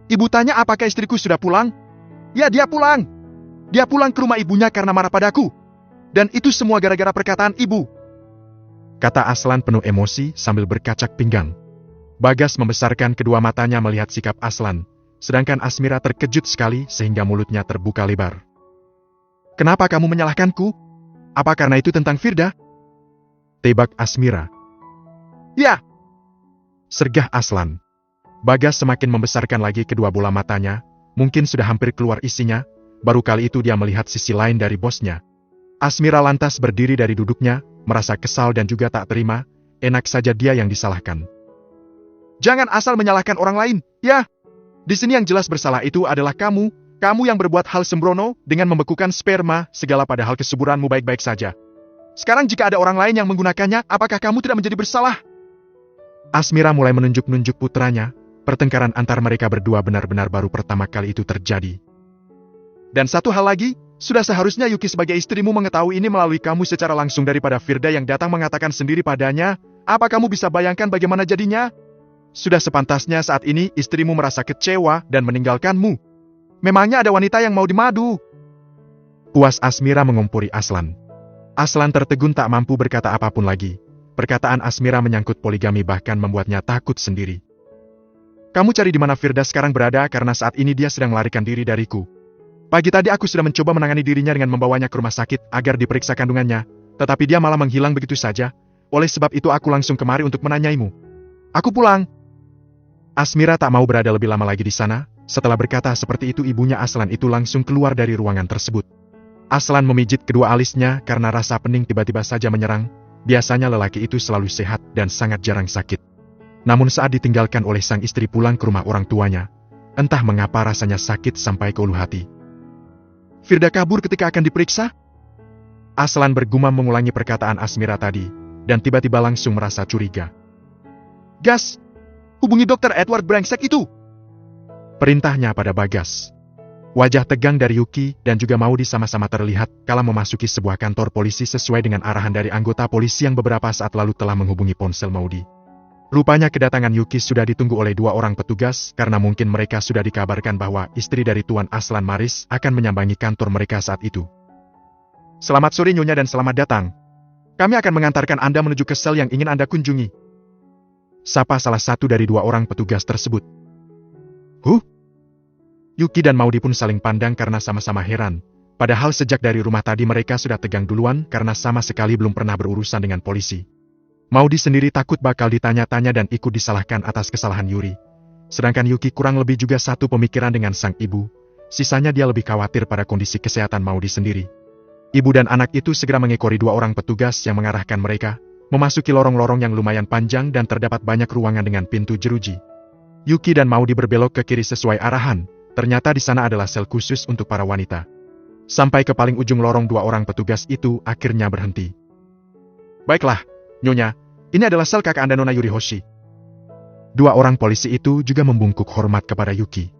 [SPEAKER 2] Ibu tanya apakah istriku sudah pulang? Ya, dia pulang. Dia pulang ke rumah ibunya karena marah padaku. Dan itu semua gara-gara perkataan ibu. Kata Aslan penuh emosi sambil berkacak pinggang. Bagas membesarkan kedua matanya melihat sikap Aslan, sedangkan Asmira terkejut sekali sehingga mulutnya terbuka lebar. Kenapa kamu menyalahkanku? Apa karena itu tentang Firda? Tebak Asmira. Ya! Sergah Aslan. Bagas semakin membesarkan lagi kedua bola matanya, mungkin sudah hampir keluar isinya, baru kali itu dia melihat sisi lain dari bosnya. Asmira lantas berdiri dari duduknya, merasa kesal dan juga tak terima, enak saja dia yang disalahkan. Jangan asal menyalahkan orang lain, ya. Di sini yang jelas bersalah itu adalah kamu yang berbuat hal sembrono dengan membekukan sperma segala padahal kesuburanmu baik-baik saja. Sekarang jika ada orang lain yang menggunakannya, apakah kamu tidak menjadi bersalah? Asmira mulai menunjuk-nunjuk putranya, pertengkaran antar mereka berdua benar-benar baru pertama kali itu terjadi. Dan satu hal lagi, sudah seharusnya Yuki sebagai istrimu mengetahui ini melalui kamu secara langsung daripada Firda yang datang mengatakan sendiri padanya. Apa kamu bisa bayangkan bagaimana jadinya? Sudah sepantasnya saat ini istrimu merasa kecewa dan meninggalkanmu. Memangnya ada wanita yang mau dimadu? Puas Asmira mengumpuri Aslan. Aslan tertegun tak mampu berkata apapun lagi. Perkataan Asmira menyangkut poligami bahkan membuatnya takut sendiri. Kamu cari di mana Firda sekarang berada karena saat ini dia sedang melarikan diri dariku. Pagi tadi aku sudah mencoba menangani dirinya dengan membawanya ke rumah sakit agar diperiksa kandungannya, tetapi dia malah menghilang begitu saja. Oleh sebab itu aku langsung kemari untuk menanyaimu. Aku pulang. Asmira tak mau berada lebih lama lagi di sana. Setelah berkata seperti itu ibunya Aslan itu langsung keluar dari ruangan tersebut. Aslan memijit kedua alisnya karena rasa pening tiba-tiba saja menyerang. Biasanya lelaki itu selalu sehat dan sangat jarang sakit. Namun saat ditinggalkan oleh sang istri pulang ke rumah orang tuanya, entah mengapa rasanya sakit sampai ke ulu hati. Firda kabur ketika akan diperiksa? Aslan bergumam mengulangi perkataan Asmira tadi, dan tiba-tiba langsung merasa curiga. Gas! Hubungi Dr. Edward brengsek itu! Perintahnya pada Bagas. Wajah tegang dari Yuki dan juga Maudi sama-sama terlihat kala memasuki sebuah kantor polisi sesuai dengan arahan dari anggota polisi yang beberapa saat lalu telah menghubungi ponsel Maudi. Rupanya kedatangan Yuki sudah ditunggu oleh 2 orang petugas karena mungkin mereka sudah dikabarkan bahwa istri dari Tuan Aslan Maris akan menyambangi kantor mereka saat itu. Selamat sore Nyonya dan selamat datang. Kami akan mengantarkan Anda menuju ke sel yang ingin Anda kunjungi. Sapa salah satu dari 2 orang petugas tersebut. Yuki dan Maudi pun saling pandang karena sama-sama heran. Padahal sejak dari rumah tadi mereka sudah tegang duluan karena sama sekali belum pernah berurusan dengan polisi. Maudi sendiri takut bakal ditanya-tanya dan ikut disalahkan atas kesalahan Yuri. Sedangkan Yuki kurang lebih juga satu pemikiran dengan sang ibu. Sisanya dia lebih khawatir pada kondisi kesehatan Maudi sendiri. Ibu dan anak itu segera mengekori 2 orang petugas yang mengarahkan mereka, memasuki lorong-lorong yang lumayan panjang dan terdapat banyak ruangan dengan pintu jeruji. Yuki dan Maudi berbelok ke kiri sesuai arahan. Ternyata di sana adalah sel khusus untuk para wanita. Sampai ke paling ujung lorong dua orang petugas itu akhirnya berhenti. Baiklah, Nyonya, ini adalah sel kakak Anda Nona Yuri Hoshi. Dua orang polisi itu juga membungkuk hormat kepada Yuki.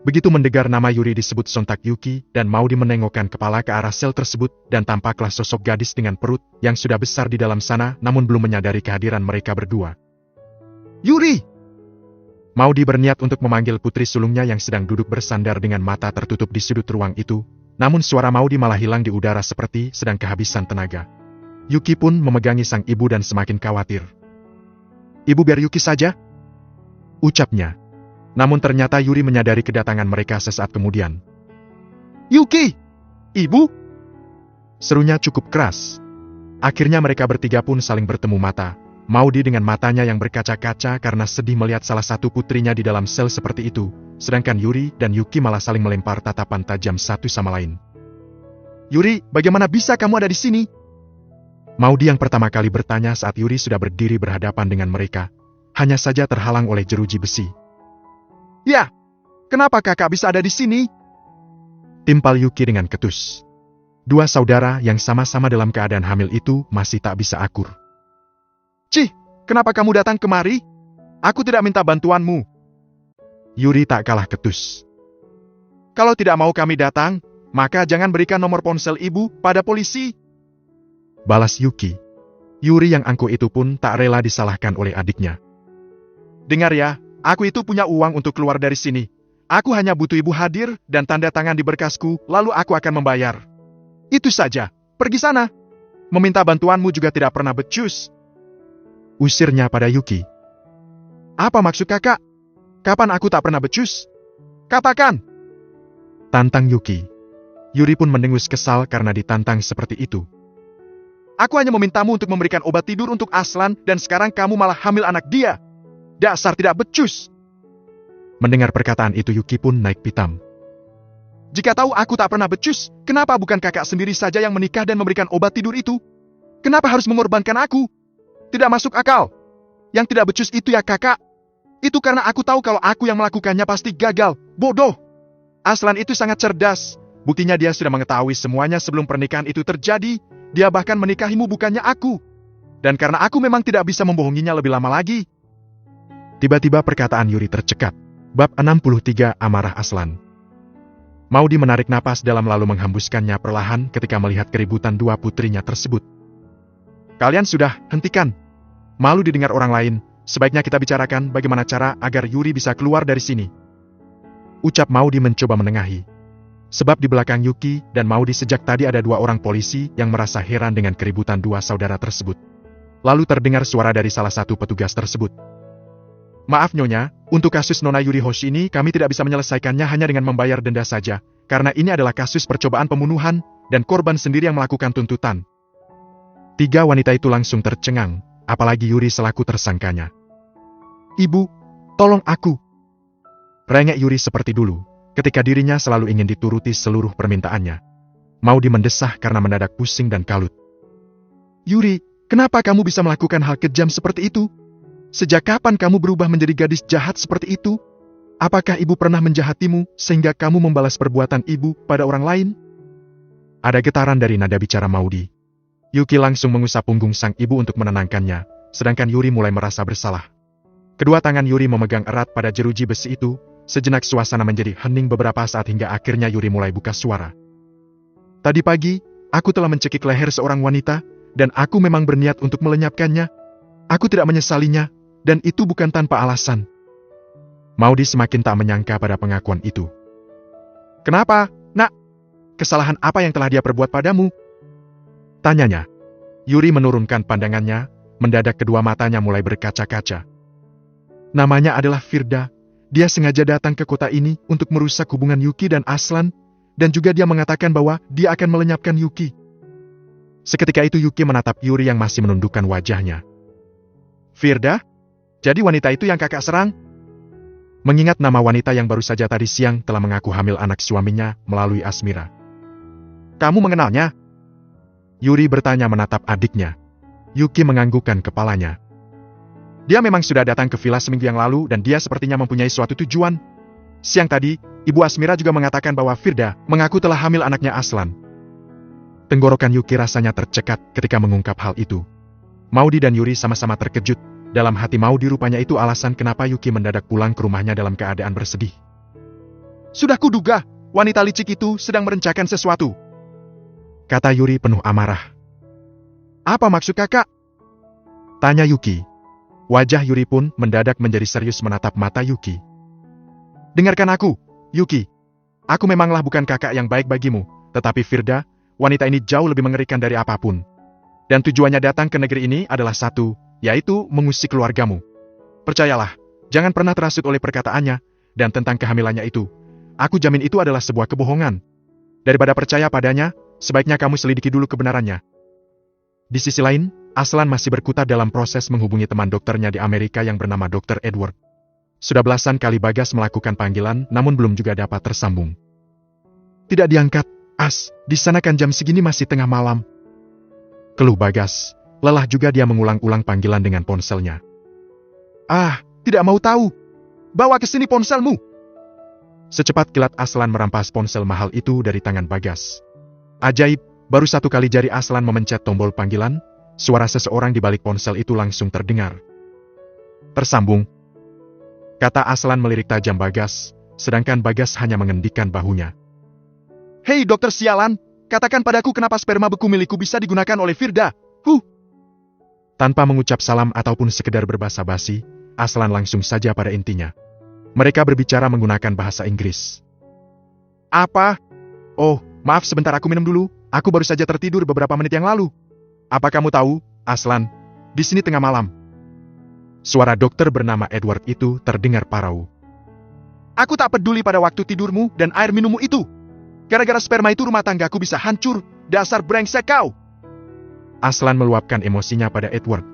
[SPEAKER 2] Begitu mendengar nama Yuri disebut sontak Yuki dan Maudi menengokkan kepala ke arah sel tersebut dan tampaklah sosok gadis dengan perut yang sudah besar di dalam sana namun belum menyadari kehadiran mereka berdua. Yuri! Maudi berniat untuk memanggil putri sulungnya yang sedang duduk bersandar dengan mata tertutup di sudut ruang itu, namun suara Maudi malah hilang di udara seperti sedang kehabisan tenaga. Yuki pun memegangi sang ibu dan semakin khawatir. Ibu biar Yuki saja, ucapnya. Namun ternyata Yuri menyadari kedatangan mereka sesaat kemudian. Yuki! Ibu! Serunya cukup keras. Akhirnya mereka bertiga pun saling bertemu mata. Maudi dengan matanya yang berkaca-kaca karena sedih melihat salah satu putrinya di dalam sel seperti itu, sedangkan Yuri dan Yuki malah saling melempar tatapan tajam satu sama lain. Yuri, bagaimana bisa kamu ada di sini? Maudi yang pertama kali bertanya saat Yuri sudah berdiri berhadapan dengan mereka, hanya saja terhalang oleh jeruji besi. Ya, kenapa kakak bisa ada di sini? Timpal Yuki dengan ketus. Dua saudara yang sama-sama dalam keadaan hamil itu masih tak bisa akur. Cih, kenapa kamu datang kemari? Aku tidak minta bantuanmu. Yuri tak kalah ketus. Kalau tidak mau kami datang, maka jangan berikan nomor ponsel ibu pada polisi. Balas Yuki. Yuri yang angkuh itu pun tak rela disalahkan oleh adiknya. Dengar ya, aku itu punya uang untuk keluar dari sini. Aku hanya butuh ibu hadir dan tanda tangan di berkasku, lalu aku akan membayar. Itu saja, pergi sana. Meminta bantuanmu juga tidak pernah becus. Usirnya pada Yuki. Apa maksud kakak? Kapan aku tak pernah becus? Katakan! Tantang Yuki. Yuri pun mendengus kesal karena ditantang seperti itu. Aku hanya memintamu untuk memberikan obat tidur untuk Aslan dan sekarang kamu malah hamil anak dia. Dasar tidak becus! Mendengar perkataan itu Yuki pun naik pitam. Jika tahu aku tak pernah becus, kenapa bukan kakak sendiri saja yang menikah dan memberikan obat tidur itu? Kenapa harus mengorbankan aku? Tidak masuk akal. Yang tidak becus itu ya kakak. Itu karena aku tahu kalau aku yang melakukannya pasti gagal. Bodoh. Aslan itu sangat cerdas. Buktinya dia sudah mengetahui semuanya sebelum pernikahan itu terjadi. Dia bahkan menikahimu bukannya aku. Dan karena aku memang tidak bisa membohonginya lebih lama lagi. Tiba-tiba perkataan Yuri tercekat. Bab 63 Amarah Aslan. Maudi menarik napas dalam lalu menghembuskannya perlahan ketika melihat keributan dua putrinya tersebut. Kalian sudah, hentikan. Malu didengar orang lain, sebaiknya kita bicarakan bagaimana cara agar Yuri bisa keluar dari sini. Ucap Maudi mencoba menengahi. Sebab di belakang Yuki dan Maudi sejak tadi ada dua orang polisi yang merasa heran dengan keributan dua saudara tersebut. Lalu terdengar suara dari salah satu petugas tersebut. Maaf Nyonya, untuk kasus Nona Yuri Hoshi ini kami tidak bisa menyelesaikannya hanya dengan membayar denda saja, karena ini adalah kasus percobaan pembunuhan dan korban sendiri yang melakukan tuntutan. Tiga wanita itu langsung tercengang, apalagi Yuri selaku tersangkanya. Ibu, tolong aku. Rengek Yuri seperti dulu, ketika dirinya selalu ingin dituruti seluruh permintaannya. Maudi mendesah karena mendadak pusing dan kalut. Yuri, kenapa kamu bisa melakukan hal kejam seperti itu? Sejak kapan kamu berubah menjadi gadis jahat seperti itu? Apakah ibu pernah menjahatimu sehingga kamu membalas perbuatan ibu pada orang lain? Ada getaran dari nada bicara Maudi. Yuki langsung mengusap punggung sang ibu untuk menenangkannya, sedangkan Yuri mulai merasa bersalah. Kedua tangan Yuri memegang erat pada jeruji besi itu, sejenak suasana menjadi hening beberapa saat hingga akhirnya Yuri mulai buka suara. Tadi pagi, aku telah mencekik leher seorang wanita, dan aku memang berniat untuk melenyapkannya. Aku tidak menyesalinya, dan itu bukan tanpa alasan. Maudi semakin tak menyangka pada pengakuan itu. Kenapa, nak? Kesalahan apa yang telah dia perbuat padamu? Tanyanya. Yuri menurunkan pandangannya, mendadak kedua matanya mulai berkaca-kaca. Namanya adalah Firda. Dia sengaja datang ke kota ini untuk merusak hubungan Yuki dan Aslan, dan juga dia mengatakan bahwa dia akan melenyapkan Yuki. Seketika itu Yuki menatap Yuri yang masih menundukkan wajahnya. Firda? Jadi wanita itu yang kakak serang? Mengingat nama wanita yang baru saja tadi siang telah mengaku hamil anak suaminya melalui Asmira. Kamu mengenalnya? Yuri bertanya menatap adiknya. Yuki menganggukkan kepalanya. Dia memang sudah datang ke villa seminggu yang lalu dan dia sepertinya mempunyai suatu tujuan. Siang tadi, Ibu Asmira juga mengatakan bahwa Firda mengaku telah hamil anaknya Aslan. Tenggorokan Yuki rasanya tercekat ketika mengungkap hal itu. Maudi dan Yuri sama-sama terkejut. Dalam hati Maudi rupanya itu alasan kenapa Yuki mendadak pulang ke rumahnya dalam keadaan bersedih. Sudah kuduga, wanita licik itu sedang merencanakan sesuatu, kata Yuri penuh amarah. Apa maksud kakak? Tanya Yuki. Wajah Yuri pun mendadak menjadi serius menatap mata Yuki. Dengarkan aku, Yuki. Aku memanglah bukan kakak yang baik bagimu, tetapi Firda, wanita ini jauh lebih mengerikan dari apapun. Dan tujuannya datang ke negeri ini adalah satu, yaitu mengusik keluargamu. Percayalah, jangan pernah terasut oleh perkataannya, dan tentang kehamilannya itu. Aku jamin itu adalah sebuah kebohongan. Daripada percaya padanya, sebaiknya kamu selidiki dulu kebenarannya. Di sisi lain, Aslan masih berkutat dalam proses menghubungi teman dokternya di Amerika yang bernama Dr. Edward. Sudah belasan kali Bagas melakukan panggilan, namun belum juga dapat tersambung. Tidak diangkat, As, di sana kan jam segini masih tengah malam. Keluh Bagas, lelah juga dia mengulang-ulang panggilan dengan ponselnya. Ah, tidak mau tahu. Bawa ke sini ponselmu. Secepat kilat Aslan merampas ponsel mahal itu dari tangan Bagas. Ajaib, baru satu kali jari Aslan memencet tombol panggilan, suara seseorang di balik ponsel itu langsung terdengar. Tersambung, kata Aslan melirik tajam Bagas, sedangkan Bagas hanya mengendikkan bahunya. Hei dokter sialan, katakan padaku kenapa sperma beku milikku bisa digunakan oleh Firda. Tanpa mengucap salam ataupun sekedar berbasa-basi, Aslan langsung saja pada intinya. Mereka berbicara menggunakan bahasa Inggris. Apa? Oh, maaf sebentar aku minum dulu, aku baru saja tertidur beberapa menit yang lalu. Apa kamu tahu, Aslan, di sini tengah malam. Suara dokter bernama Edward itu terdengar parau. Aku tak peduli pada waktu tidurmu dan air minummu itu. Gara-gara sperma itu rumah tanggaku bisa hancur, dasar brengsek kau. Aslan meluapkan emosinya pada Edward.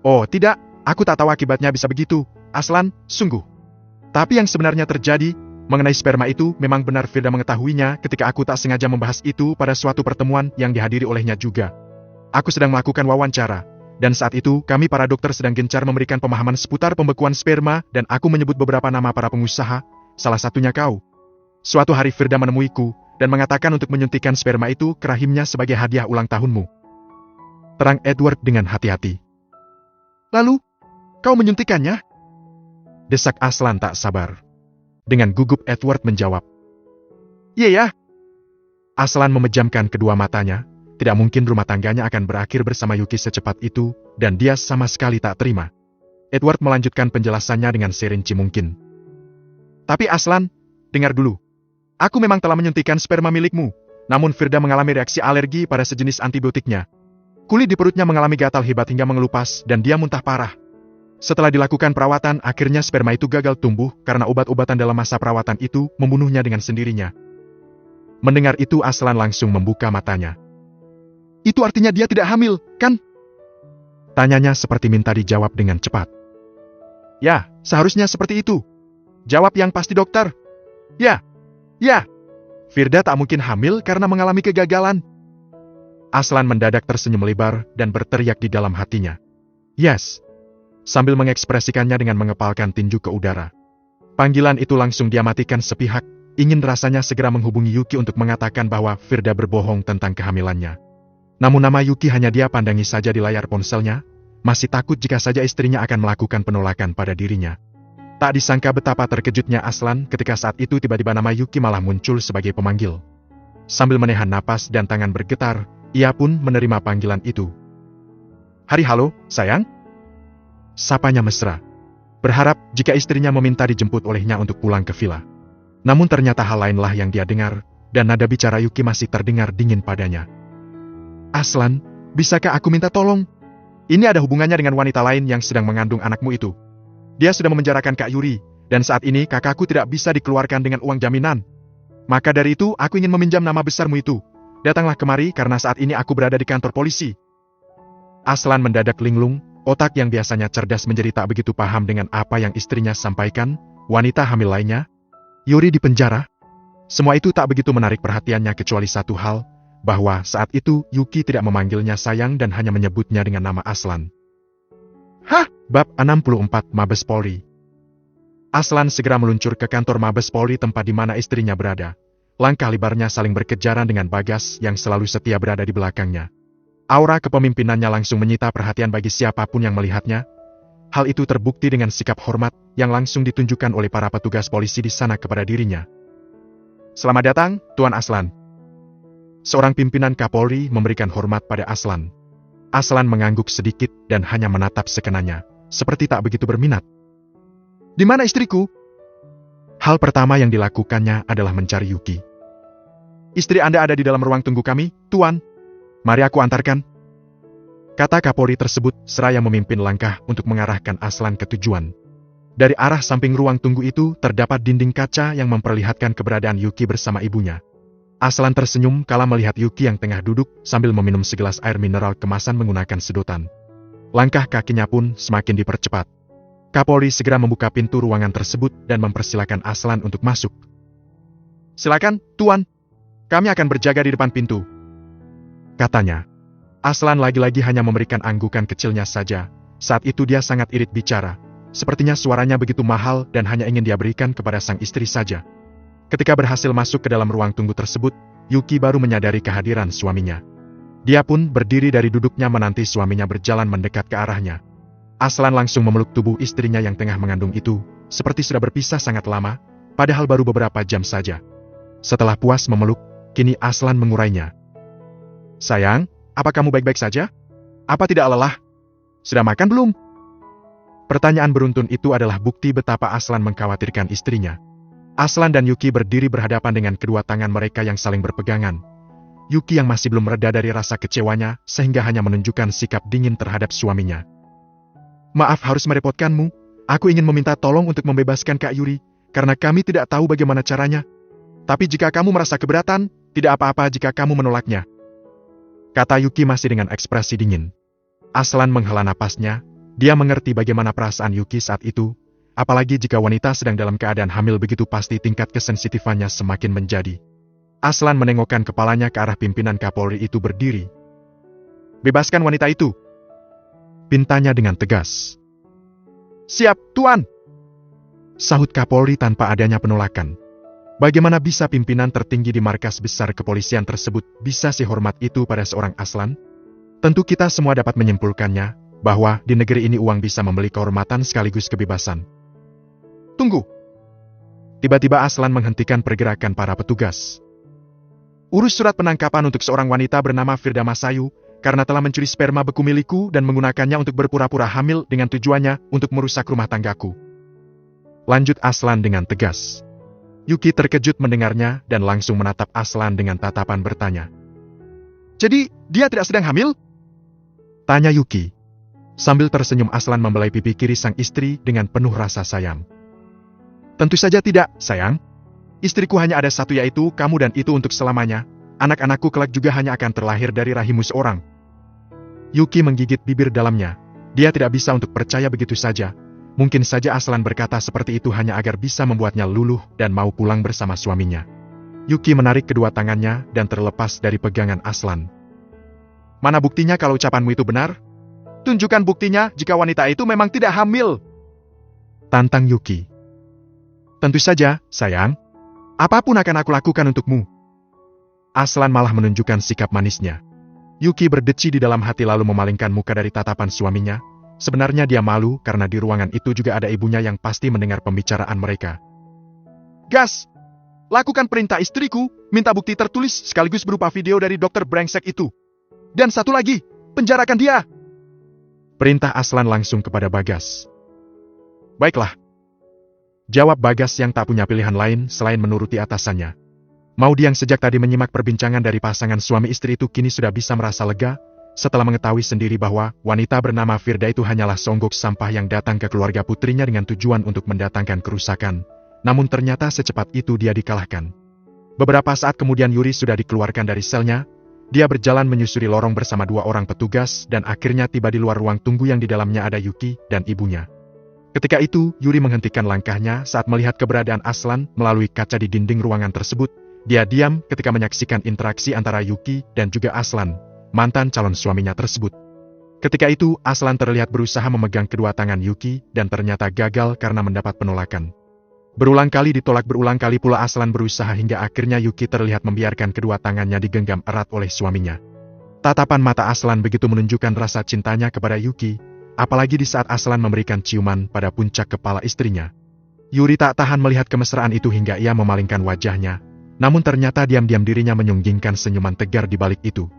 [SPEAKER 2] Oh tidak, aku tak tahu akibatnya bisa begitu, Aslan, sungguh. Tapi yang sebenarnya terjadi, mengenai sperma itu memang benar Firda mengetahuinya ketika aku tak sengaja membahas itu pada suatu pertemuan yang dihadiri olehnya juga. Aku sedang melakukan wawancara, dan saat itu kami para dokter sedang gencar memberikan pemahaman seputar pembekuan sperma dan aku menyebut beberapa nama para pengusaha, salah satunya kau. Suatu hari Firda menemuiku dan mengatakan untuk menyuntikkan sperma itu ke rahimnya sebagai hadiah ulang tahunmu. Terang Edward dengan hati-hati. Lalu, kau menyuntikkannya? Desak Aslan tak sabar. Dengan gugup Edward menjawab. Iya ya. Aslan memejamkan kedua matanya, tidak mungkin rumah tangganya akan berakhir bersama Yuki secepat itu, dan dia sama sekali tak terima. Edward melanjutkan penjelasannya dengan serinci mungkin. Tapi Aslan, dengar dulu. Aku memang telah menyuntikkan sperma milikmu, namun Firda mengalami reaksi alergi pada sejenis antibiotiknya. Kulit di perutnya mengalami gatal hebat hingga mengelupas dan dia muntah parah. Setelah dilakukan perawatan, akhirnya sperma itu gagal tumbuh karena obat-obatan dalam masa perawatan itu membunuhnya dengan sendirinya. Mendengar itu Aslan langsung membuka matanya. Itu artinya dia tidak hamil, kan? Tanyanya seperti minta dijawab dengan cepat. Ya, seharusnya seperti itu. Jawab yang pasti dokter. Ya. Firda tak mungkin hamil karena mengalami kegagalan. Aslan mendadak tersenyum lebar dan berteriak di dalam hatinya. Yes. Sambil mengekspresikannya dengan mengepalkan tinju ke udara. Panggilan itu langsung dia matikan sepihak, ingin rasanya segera menghubungi Yuki untuk mengatakan bahwa Firda berbohong tentang kehamilannya. Namun nama Yuki hanya dia pandangi saja di layar ponselnya, masih takut jika saja istrinya akan melakukan penolakan pada dirinya. Tak disangka betapa terkejutnya Aslan ketika saat itu tiba-tiba nama Yuki malah muncul sebagai pemanggil. Sambil menahan napas dan tangan bergetar, ia pun menerima panggilan itu. Hari halo, sayang? Sapanya mesra. Berharap jika istrinya meminta dijemput olehnya untuk pulang ke villa. Namun ternyata hal lainlah yang dia dengar, dan nada bicara Yuki masih terdengar dingin padanya. Aslan, bisakah aku minta tolong? Ini ada hubungannya dengan wanita lain yang sedang mengandung anakmu itu. Dia sudah memenjarakan Kak Yuri, dan saat ini kakakku tidak bisa dikeluarkan dengan uang jaminan. Maka dari itu aku ingin meminjam nama besarmu itu. Datanglah kemari karena saat ini aku berada di kantor polisi. Aslan mendadak linglung, otak yang biasanya cerdas menjadi tak begitu paham dengan apa yang istrinya sampaikan, wanita hamil lainnya. Yuri di penjara. Semua itu tak begitu menarik perhatiannya kecuali satu hal, bahwa saat itu Yuki tidak memanggilnya sayang dan hanya menyebutnya dengan nama Aslan. Bab 64 Mabes Polri. Aslan segera meluncur ke kantor Mabes Polri tempat di mana istrinya berada. Langkah libarnya saling berkejaran dengan Bagas yang selalu setia berada di belakangnya. Aura kepemimpinannya langsung menyita perhatian bagi siapapun yang melihatnya. Hal itu terbukti dengan sikap hormat yang langsung ditunjukkan oleh para petugas polisi di sana kepada dirinya. "Selamat datang, Tuan Aslan." Seorang pimpinan Kapolri memberikan hormat pada Aslan. Aslan mengangguk sedikit dan hanya menatap sekenanya, seperti tak begitu berminat. "Di mana istriku?" Hal pertama yang dilakukannya adalah mencari Yuki. "Istri Anda ada di dalam ruang tunggu kami, Tuan. Mari aku antarkan," kata Kapolri tersebut seraya memimpin langkah untuk mengarahkan Aslan ke tujuan. Dari arah samping ruang tunggu itu terdapat dinding kaca yang memperlihatkan keberadaan Yuki bersama ibunya. Aslan tersenyum kala melihat Yuki yang tengah duduk sambil meminum segelas air mineral kemasan menggunakan sedotan. Langkah kakinya pun semakin dipercepat. Kapolri segera membuka pintu ruangan tersebut dan mempersilakan Aslan untuk masuk. "Silakan, Tuan. Kami akan berjaga di depan pintu," katanya. Aslan lagi-lagi hanya memberikan anggukan kecilnya saja. Saat itu dia sangat irit bicara. Sepertinya suaranya begitu mahal dan hanya ingin dia berikan kepada sang istri saja. Ketika berhasil masuk ke dalam ruang tunggu tersebut, Yuki baru menyadari kehadiran suaminya. Dia pun berdiri dari duduknya menanti suaminya berjalan mendekat ke arahnya. Aslan langsung memeluk tubuh istrinya yang tengah mengandung itu, seperti sudah berpisah sangat lama, padahal baru beberapa jam saja. Setelah puas memeluk, kini Aslan mengurainya. "Sayang, apa kamu baik-baik saja? Apa tidak lelah? Sudah makan belum?" Pertanyaan beruntun itu adalah bukti betapa Aslan mengkhawatirkan istrinya. Aslan dan Yuki berdiri berhadapan dengan kedua tangan mereka yang saling berpegangan. Yuki yang masih belum reda dari rasa kecewanya, sehingga hanya menunjukkan sikap dingin terhadap suaminya. "Maaf harus merepotkanmu, aku ingin meminta tolong untuk membebaskan Kak Yuri, karena kami tidak tahu bagaimana caranya. Tapi jika kamu merasa keberatan, tidak apa-apa jika kamu menolaknya," kata Yuki masih dengan ekspresi dingin. Aslan menghela napasnya. Dia mengerti bagaimana perasaan Yuki saat itu, apalagi jika wanita sedang dalam keadaan hamil begitu pasti tingkat kesensitifannya semakin menjadi. Aslan menengokkan kepalanya ke arah pimpinan Kapolri itu berdiri. "Bebaskan wanita itu," pintanya dengan tegas. "Siap, Tuan," sahut Kapolri tanpa adanya penolakan. Bagaimana bisa pimpinan tertinggi di markas besar kepolisian tersebut bisa sehormat itu pada seorang Aslan? Tentu kita semua dapat menyimpulkannya, bahwa di negeri ini uang bisa membeli kehormatan sekaligus kebebasan. "Tunggu!" Tiba-tiba Aslan menghentikan pergerakan para petugas. "Urus surat penangkapan untuk seorang wanita bernama Firda Masayu, karena telah mencuri sperma beku milikku dan menggunakannya untuk berpura-pura hamil dengan tujuannya untuk merusak rumah tanggaku," lanjut Aslan dengan tegas. Yuki terkejut mendengarnya dan langsung menatap Aslan dengan tatapan bertanya. "Jadi, dia tidak sedang hamil?" tanya Yuki. Sambil tersenyum Aslan membelai pipi kiri sang istri dengan penuh rasa sayang. "Tentu saja tidak, sayang. Istriku hanya ada satu yaitu kamu dan itu untuk selamanya. Anak-anakku kelak juga hanya akan terlahir dari rahimmu seorang." Yuki menggigit bibir dalamnya. Dia tidak bisa untuk percaya begitu saja. Mungkin saja Aslan berkata seperti itu hanya agar bisa membuatnya luluh dan mau pulang bersama suaminya. Yuki menarik kedua tangannya dan terlepas dari pegangan Aslan. "Mana buktinya kalau ucapanmu itu benar? Tunjukkan buktinya jika wanita itu memang tidak hamil," tantang Yuki. "Tentu saja, sayang. Apapun akan aku lakukan untukmu." Aslan malah menunjukkan sikap manisnya. Yuki berdeci di dalam hati lalu memalingkan muka dari tatapan suaminya. Sebenarnya dia malu karena di ruangan itu juga ada ibunya yang pasti mendengar pembicaraan mereka. "Gas! Lakukan perintah istriku, minta bukti tertulis sekaligus berupa video dari dokter brengsek itu. Dan satu lagi, penjarakan dia!" Perintah Aslan langsung kepada Bagas. "Baiklah," jawab Bagas yang tak punya pilihan lain selain menuruti atasannya. Maudi yang sejak tadi menyimak perbincangan dari pasangan suami istri itu kini sudah bisa merasa lega, setelah mengetahui sendiri bahwa wanita bernama Firda itu hanyalah seonggok sampah yang datang ke keluarga putrinya dengan tujuan untuk mendatangkan kerusakan. Namun ternyata secepat itu dia dikalahkan. Beberapa saat kemudian Yuri sudah dikeluarkan dari selnya. Dia berjalan menyusuri lorong bersama dua orang petugas dan akhirnya tiba di luar ruang tunggu yang di dalamnya ada Yuki dan ibunya. Ketika itu, Yuri menghentikan langkahnya saat melihat keberadaan Aslan melalui kaca di dinding ruangan tersebut. Dia diam ketika menyaksikan interaksi antara Yuki dan juga Aslan, mantan calon suaminya tersebut. Ketika itu, Aslan terlihat berusaha memegang kedua tangan Yuki dan ternyata gagal karena mendapat penolakan. Berulang kali ditolak, berulang kali pula Aslan berusaha hingga akhirnya Yuki terlihat membiarkan kedua tangannya digenggam erat oleh suaminya. Tatapan mata Aslan begitu menunjukkan rasa cintanya kepada Yuki, apalagi di saat Aslan memberikan ciuman pada puncak kepala istrinya. Yuri tak tahan melihat kemesraan itu hingga ia memalingkan wajahnya, namun ternyata diam-diam dirinya menyunggingkan senyuman tegar di balik itu.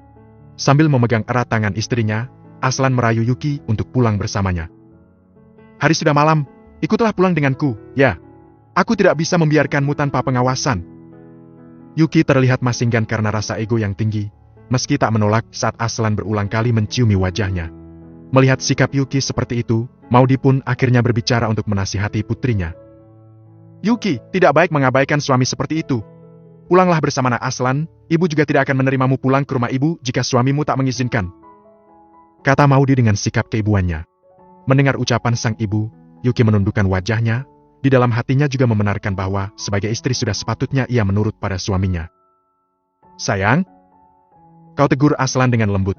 [SPEAKER 2] Sambil memegang erat tangan istrinya, Aslan merayu Yuki untuk pulang bersamanya. Hari sudah malam, ikutlah pulang denganku, ya. Aku tidak bisa membiarkanmu tanpa pengawasan. Yuki terlihat masinggan karena rasa ego yang tinggi, meski tak menolak saat Aslan berulang kali menciumi wajahnya. Melihat sikap Yuki seperti itu, Maudi pun akhirnya berbicara untuk menasihati putrinya. Yuki, tidak baik mengabaikan suami seperti itu. Pulanglah bersama Aslan, ibu juga tidak akan menerimamu pulang ke rumah ibu jika suamimu tak mengizinkan. Kata Maudi dengan sikap keibuannya. Mendengar ucapan sang ibu, Yuki menundukkan wajahnya. Di dalam hatinya juga membenarkan bahwa sebagai istri sudah sepatutnya ia menurut pada suaminya. Sayang, kau tegur Aslan dengan lembut.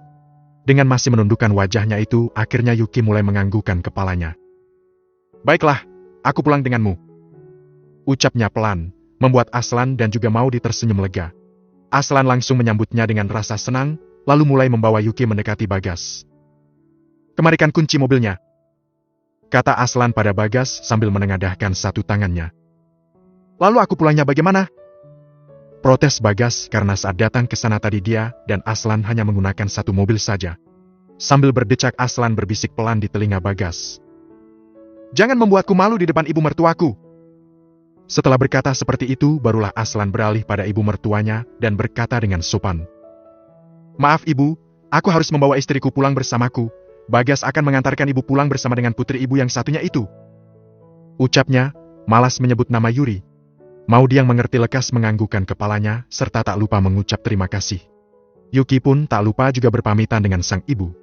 [SPEAKER 2] Dengan masih menundukkan wajahnya itu, akhirnya Yuki mulai menganggukkan kepalanya. Baiklah, aku pulang denganmu. Ucapnya pelan, membuat Aslan dan juga Maudi tersenyum lega. Aslan langsung menyambutnya dengan rasa senang, lalu mulai membawa Yuki mendekati Bagas. Kemarikan kunci mobilnya, kata Aslan pada Bagas sambil menengadahkan satu tangannya. Lalu aku pulangnya bagaimana? Protes Bagas karena saat datang ke sana tadi dia dan Aslan hanya menggunakan satu mobil saja. Sambil berdecak Aslan berbisik pelan di telinga Bagas. Jangan membuatku malu di depan ibu mertuaku. Setelah berkata seperti itu, barulah Aslan beralih pada ibu mertuanya dan berkata dengan sopan. Maaf ibu, aku harus membawa istriku pulang bersamaku. Bagas akan mengantarkan ibu pulang bersama dengan putri ibu yang satunya itu. Ucapnya, malas menyebut nama Yuri. Maudi yang mengerti lekas menganggukkan kepalanya, serta tak lupa mengucap terima kasih. Yuki pun tak lupa juga berpamitan dengan sang ibu.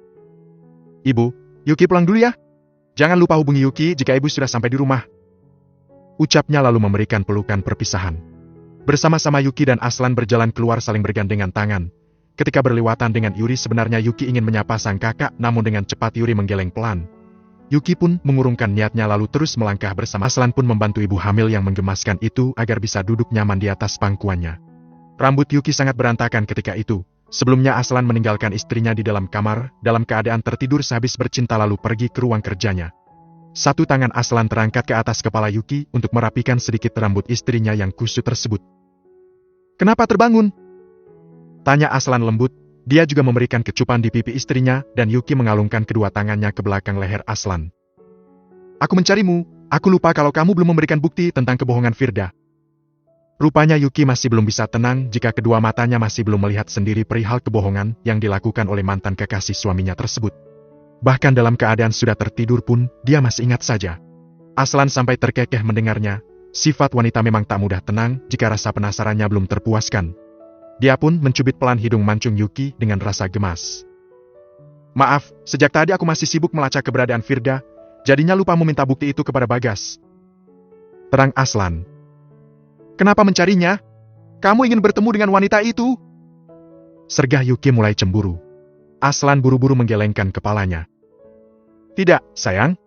[SPEAKER 2] Ibu, Yuki pulang dulu ya. Jangan lupa hubungi Yuki jika ibu sudah sampai di rumah. Ucapnya lalu memberikan pelukan perpisahan. Bersama-sama Yuki dan Aslan berjalan keluar saling bergandengan tangan. Ketika berlewatan dengan Yuri, sebenarnya Yuki ingin menyapa sang kakak, namun dengan cepat Yuri menggeleng pelan. Yuki pun mengurungkan niatnya lalu terus melangkah bersama Aslan pun membantu ibu hamil yang menggemaskan itu agar bisa duduk nyaman di atas pangkuannya. Rambut Yuki sangat berantakan ketika itu. Sebelumnya Aslan meninggalkan istrinya di dalam kamar, dalam keadaan tertidur sehabis bercinta lalu pergi ke ruang kerjanya. Satu tangan Aslan terangkat ke atas kepala Yuki untuk merapikan sedikit rambut istrinya yang kusut tersebut. Kenapa terbangun? Tanya Aslan lembut, dia juga memberikan kecupan di pipi istrinya dan Yuki mengalungkan kedua tangannya ke belakang leher Aslan. Aku mencarimu, aku lupa kalau kamu belum memberikan bukti tentang kebohongan Firda. Rupanya Yuki masih belum bisa tenang jika kedua matanya masih belum melihat sendiri perihal kebohongan yang dilakukan oleh mantan kekasih suaminya tersebut. Bahkan dalam keadaan sudah tertidur pun, dia masih ingat saja. Aslan sampai terkekeh mendengarnya, sifat wanita memang tak mudah tenang jika rasa penasarannya belum terpuaskan. Dia pun mencubit pelan hidung mancung Yuki dengan rasa gemas. Maaf, sejak tadi aku masih sibuk melacak keberadaan Firda, jadinya lupa meminta bukti itu kepada Bagas. Terang Aslan. Kenapa mencarinya? Kamu ingin bertemu dengan wanita itu? Sergah Yuki mulai cemburu. Aslan buru-buru menggelengkan kepalanya. Tidak, sayang.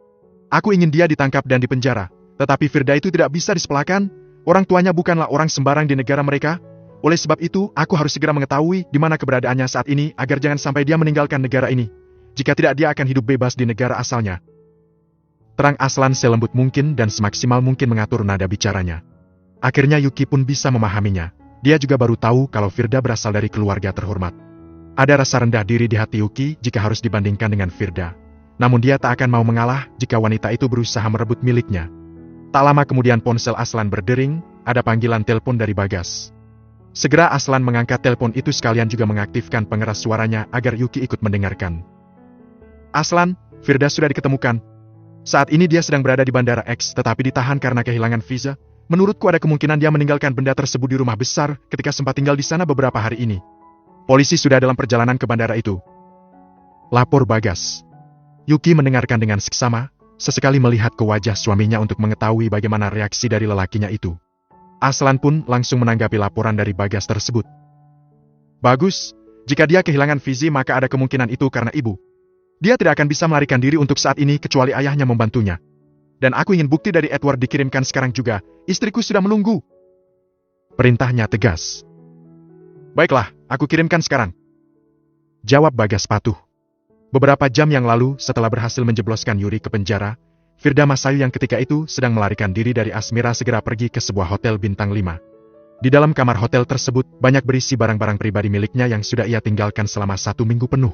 [SPEAKER 2] Aku ingin dia ditangkap dan dipenjara, tetapi Firda itu tidak bisa disepelakan. Orang tuanya bukanlah orang sembarang di negara mereka. Oleh sebab itu, aku harus segera mengetahui di mana keberadaannya saat ini agar jangan sampai dia meninggalkan negara ini. Jika tidak, dia akan hidup bebas di negara asalnya. Terang Aslan selembut mungkin dan semaksimal mungkin mengatur nada bicaranya. Akhirnya Yuki pun bisa memahaminya. Dia juga baru tahu kalau Firda berasal dari keluarga terhormat. Ada rasa rendah diri di hati Yuki jika harus dibandingkan dengan Firda. Namun dia tak akan mau mengalah jika wanita itu berusaha merebut miliknya. Tak lama kemudian ponsel Aslan berdering, ada panggilan telepon dari Bagas. Segera Aslan mengangkat telepon itu sekalian juga mengaktifkan pengeras suaranya agar Yuki ikut mendengarkan. Aslan, Firda sudah diketemukan. Saat ini dia sedang berada di Bandara X tetapi ditahan karena kehilangan visa. Menurutku ada kemungkinan dia meninggalkan benda tersebut di rumah besar ketika sempat tinggal di sana beberapa hari ini. Polisi sudah dalam perjalanan ke bandara itu. Lapor Bagas. Yuki mendengarkan dengan seksama, sesekali melihat ke wajah suaminya untuk mengetahui bagaimana reaksi dari lelakinya itu. Aslan pun langsung menanggapi laporan dari Bagas tersebut. Bagus, jika dia kehilangan visi maka ada kemungkinan itu karena ibu. Dia tidak akan bisa melarikan diri untuk saat ini kecuali ayahnya membantunya. Dan aku ingin bukti dari Edward dikirimkan sekarang juga. Istriku sudah menunggu. Perintahnya tegas. Baiklah, aku kirimkan sekarang. Jawab Bagas patuh. Beberapa jam yang lalu, setelah berhasil menjebloskan Yuri ke penjara, Firda Masayu yang ketika itu sedang melarikan diri dari Asmira segera pergi ke sebuah hotel bintang 5. Di dalam kamar hotel tersebut, banyak berisi barang-barang pribadi miliknya yang sudah ia tinggalkan selama 1 minggu penuh.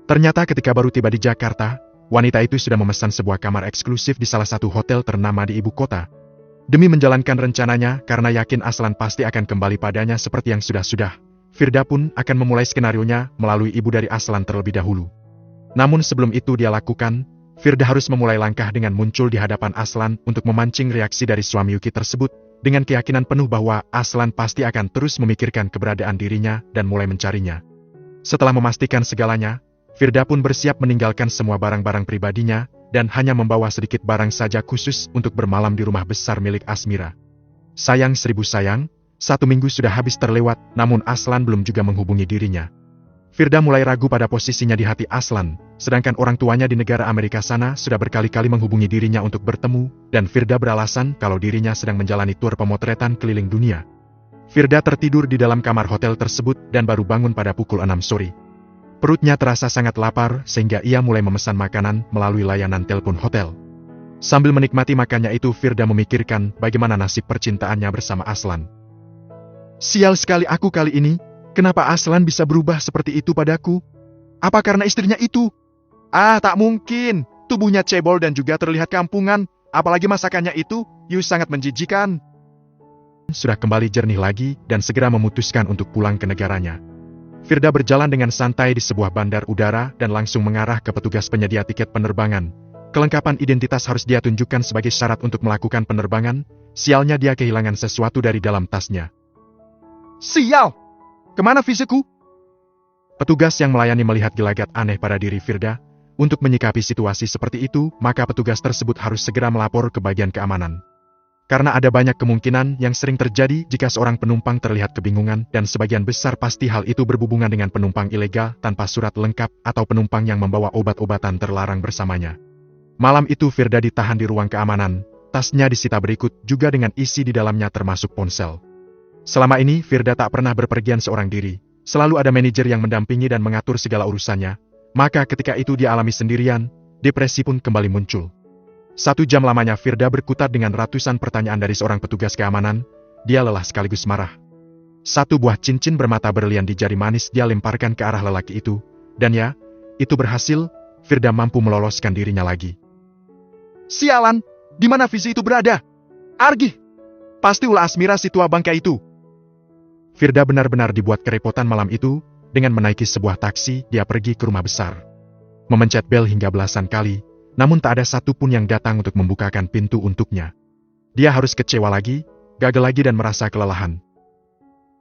[SPEAKER 2] Ternyata ketika baru tiba di Jakarta, wanita itu sudah memesan sebuah kamar eksklusif di salah satu hotel ternama di ibu kota. Demi menjalankan rencananya, karena yakin Aslan pasti akan kembali padanya seperti yang sudah-sudah, Firda pun akan memulai skenarionya melalui ibu dari Aslan terlebih dahulu. Namun sebelum itu dia lakukan, Firda harus memulai langkah dengan muncul di hadapan Aslan untuk memancing reaksi dari suami Yuki tersebut, dengan keyakinan penuh bahwa Aslan pasti akan terus memikirkan keberadaan dirinya dan mulai mencarinya. Setelah memastikan segalanya, Firda pun bersiap meninggalkan semua barang-barang pribadinya, dan hanya membawa sedikit barang saja khusus untuk bermalam di rumah besar milik Asmira. Sayang 1000 sayang, 1 minggu sudah habis terlewat, namun Aslan belum juga menghubungi dirinya. Firda mulai ragu pada posisinya di hati Aslan, sedangkan orang tuanya di negara Amerika sana sudah berkali-kali menghubungi dirinya untuk bertemu, dan Firda beralasan kalau dirinya sedang menjalani tur pemotretan keliling dunia. Firda tertidur di dalam kamar hotel tersebut dan baru bangun pada pukul 6 sore. Perutnya terasa sangat lapar sehingga ia mulai memesan makanan melalui layanan telepon hotel. Sambil menikmati makannya itu, Firda memikirkan bagaimana nasib percintaannya bersama Aslan. Sial sekali aku kali ini, kenapa Aslan bisa berubah seperti itu padaku? Apa karena istrinya itu? Tak mungkin, tubuhnya cebol dan juga terlihat kampungan, apalagi masakannya itu, sangat menjijikan. Sudah kembali jernih lagi dan segera memutuskan untuk pulang ke negaranya. Firda berjalan dengan santai di sebuah bandar udara dan langsung mengarah ke petugas penyedia tiket penerbangan. Kelengkapan identitas harus dia tunjukkan sebagai syarat untuk melakukan penerbangan, sialnya dia kehilangan sesuatu dari dalam tasnya. Sial! Kemana visaku? Petugas yang melayani melihat gelagat aneh pada diri Firda. Untuk menyikapi situasi seperti itu, maka petugas tersebut harus segera melapor ke bagian keamanan. Karena ada banyak kemungkinan yang sering terjadi jika seorang penumpang terlihat kebingungan dan sebagian besar pasti hal itu berhubungan dengan penumpang ilegal tanpa surat lengkap atau penumpang yang membawa obat-obatan terlarang bersamanya. Malam itu Firda ditahan di ruang keamanan, tasnya disita berikut juga dengan isi di dalamnya termasuk ponsel. Selama ini Firda tak pernah berpergian seorang diri, selalu ada manajer yang mendampingi dan mengatur segala urusannya, maka ketika itu dia alami sendirian, depresi pun kembali muncul. 1 jam lamanya Firda berkutat dengan ratusan pertanyaan dari seorang petugas keamanan, dia lelah sekaligus marah. 1 buah cincin bermata berlian di jari manis dia lemparkan ke arah lelaki itu, dan ya, itu berhasil, Firda mampu meloloskan dirinya lagi. Sialan, di mana visi itu berada? Argih! Pasti ulah Asmira si tua bangka itu. Firda benar-benar dibuat kerepotan malam itu, dengan menaiki sebuah taksi, dia pergi ke rumah besar. Memencet bel hingga belasan kali, namun tak ada satupun yang datang untuk membukakan pintu untuknya. Dia harus kecewa lagi, gagal lagi dan merasa kelelahan.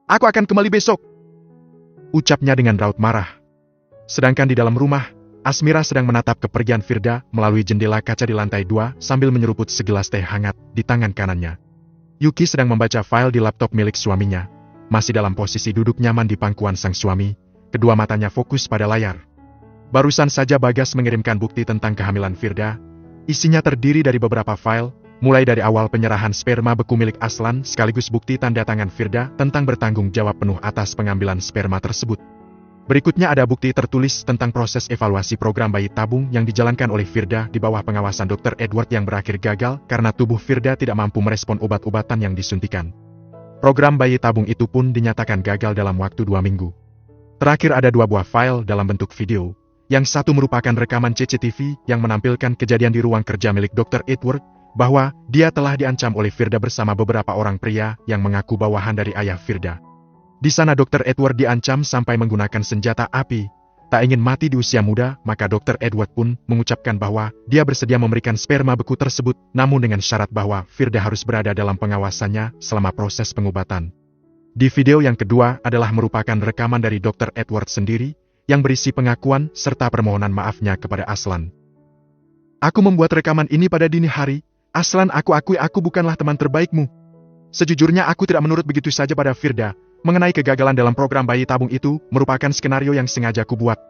[SPEAKER 2] Aku akan kembali besok, ucapnya dengan raut marah. Sedangkan di dalam rumah, Asmira sedang menatap kepergian Firda melalui jendela kaca di lantai 2 sambil menyeruput segelas teh hangat di tangan kanannya. Yuki sedang membaca file di laptop milik suaminya. Masih dalam posisi duduk nyaman di pangkuan sang suami, kedua matanya fokus pada layar. Barusan saja Bagas mengirimkan bukti tentang kehamilan Firda. Isinya terdiri dari beberapa file, mulai dari awal penyerahan sperma beku milik Aslan sekaligus bukti tanda tangan Firda tentang bertanggung jawab penuh atas pengambilan sperma tersebut. Berikutnya ada bukti tertulis tentang proses evaluasi program bayi tabung yang dijalankan oleh Firda di bawah pengawasan Dr. Edward yang berakhir gagal karena tubuh Firda tidak mampu merespon obat-obatan yang disuntikan. Program bayi tabung itu pun dinyatakan gagal dalam waktu 2 minggu. Terakhir ada 2 buah file dalam bentuk video. Yang satu merupakan rekaman CCTV yang menampilkan kejadian di ruang kerja milik Dr. Edward, bahwa dia telah diancam oleh Firda bersama beberapa orang pria yang mengaku bawahan dari ayah Firda. Di sana Dr. Edward diancam sampai menggunakan senjata api. Tak ingin mati di usia muda, maka Dr. Edward pun mengucapkan bahwa dia bersedia memberikan sperma beku tersebut, namun dengan syarat bahwa Firda harus berada dalam pengawasannya selama proses pengobatan. Di video yang kedua adalah merupakan rekaman dari Dr. Edward sendiri, yang berisi pengakuan serta permohonan maafnya kepada Aslan. Aku membuat rekaman ini pada dini hari, Aslan aku akui aku bukanlah teman terbaikmu. Sejujurnya aku tidak menurut begitu saja pada Firda, mengenai kegagalan dalam program bayi tabung itu merupakan skenario yang sengaja kubuat.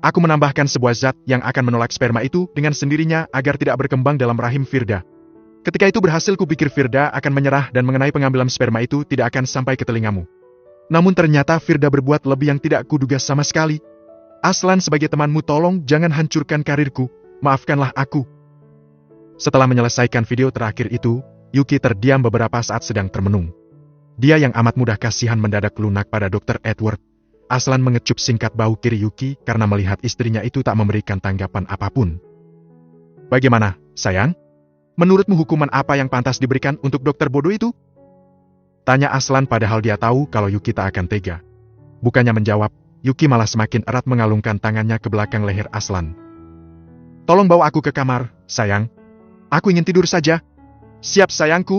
[SPEAKER 2] Aku menambahkan sebuah zat yang akan menolak sperma itu dengan sendirinya agar tidak berkembang dalam rahim Firda. Ketika itu berhasil, kupikir Firda akan menyerah dan mengenai pengambilan sperma itu tidak akan sampai ke telingamu. Namun ternyata Firda berbuat lebih yang tidak kuduga sama sekali. Aslan, sebagai temanmu, tolong jangan hancurkan karirku, maafkanlah aku. Setelah menyelesaikan video terakhir itu, Yuki terdiam beberapa saat sedang termenung. Dia yang amat mudah kasihan mendadak lunak pada Dr. Edward. Aslan mengecup singkat bau kiri Yuki karena melihat istrinya itu tak memberikan tanggapan apapun. Bagaimana, sayang? Menurutmu hukuman apa yang pantas diberikan untuk dokter bodoh itu? Tanya Aslan, padahal dia tahu kalau Yuki tak akan tega. Bukannya menjawab, Yuki malah semakin erat mengalungkan tangannya ke belakang leher Aslan. Tolong bawa aku ke kamar, sayang. Aku ingin tidur saja. Siap, sayangku.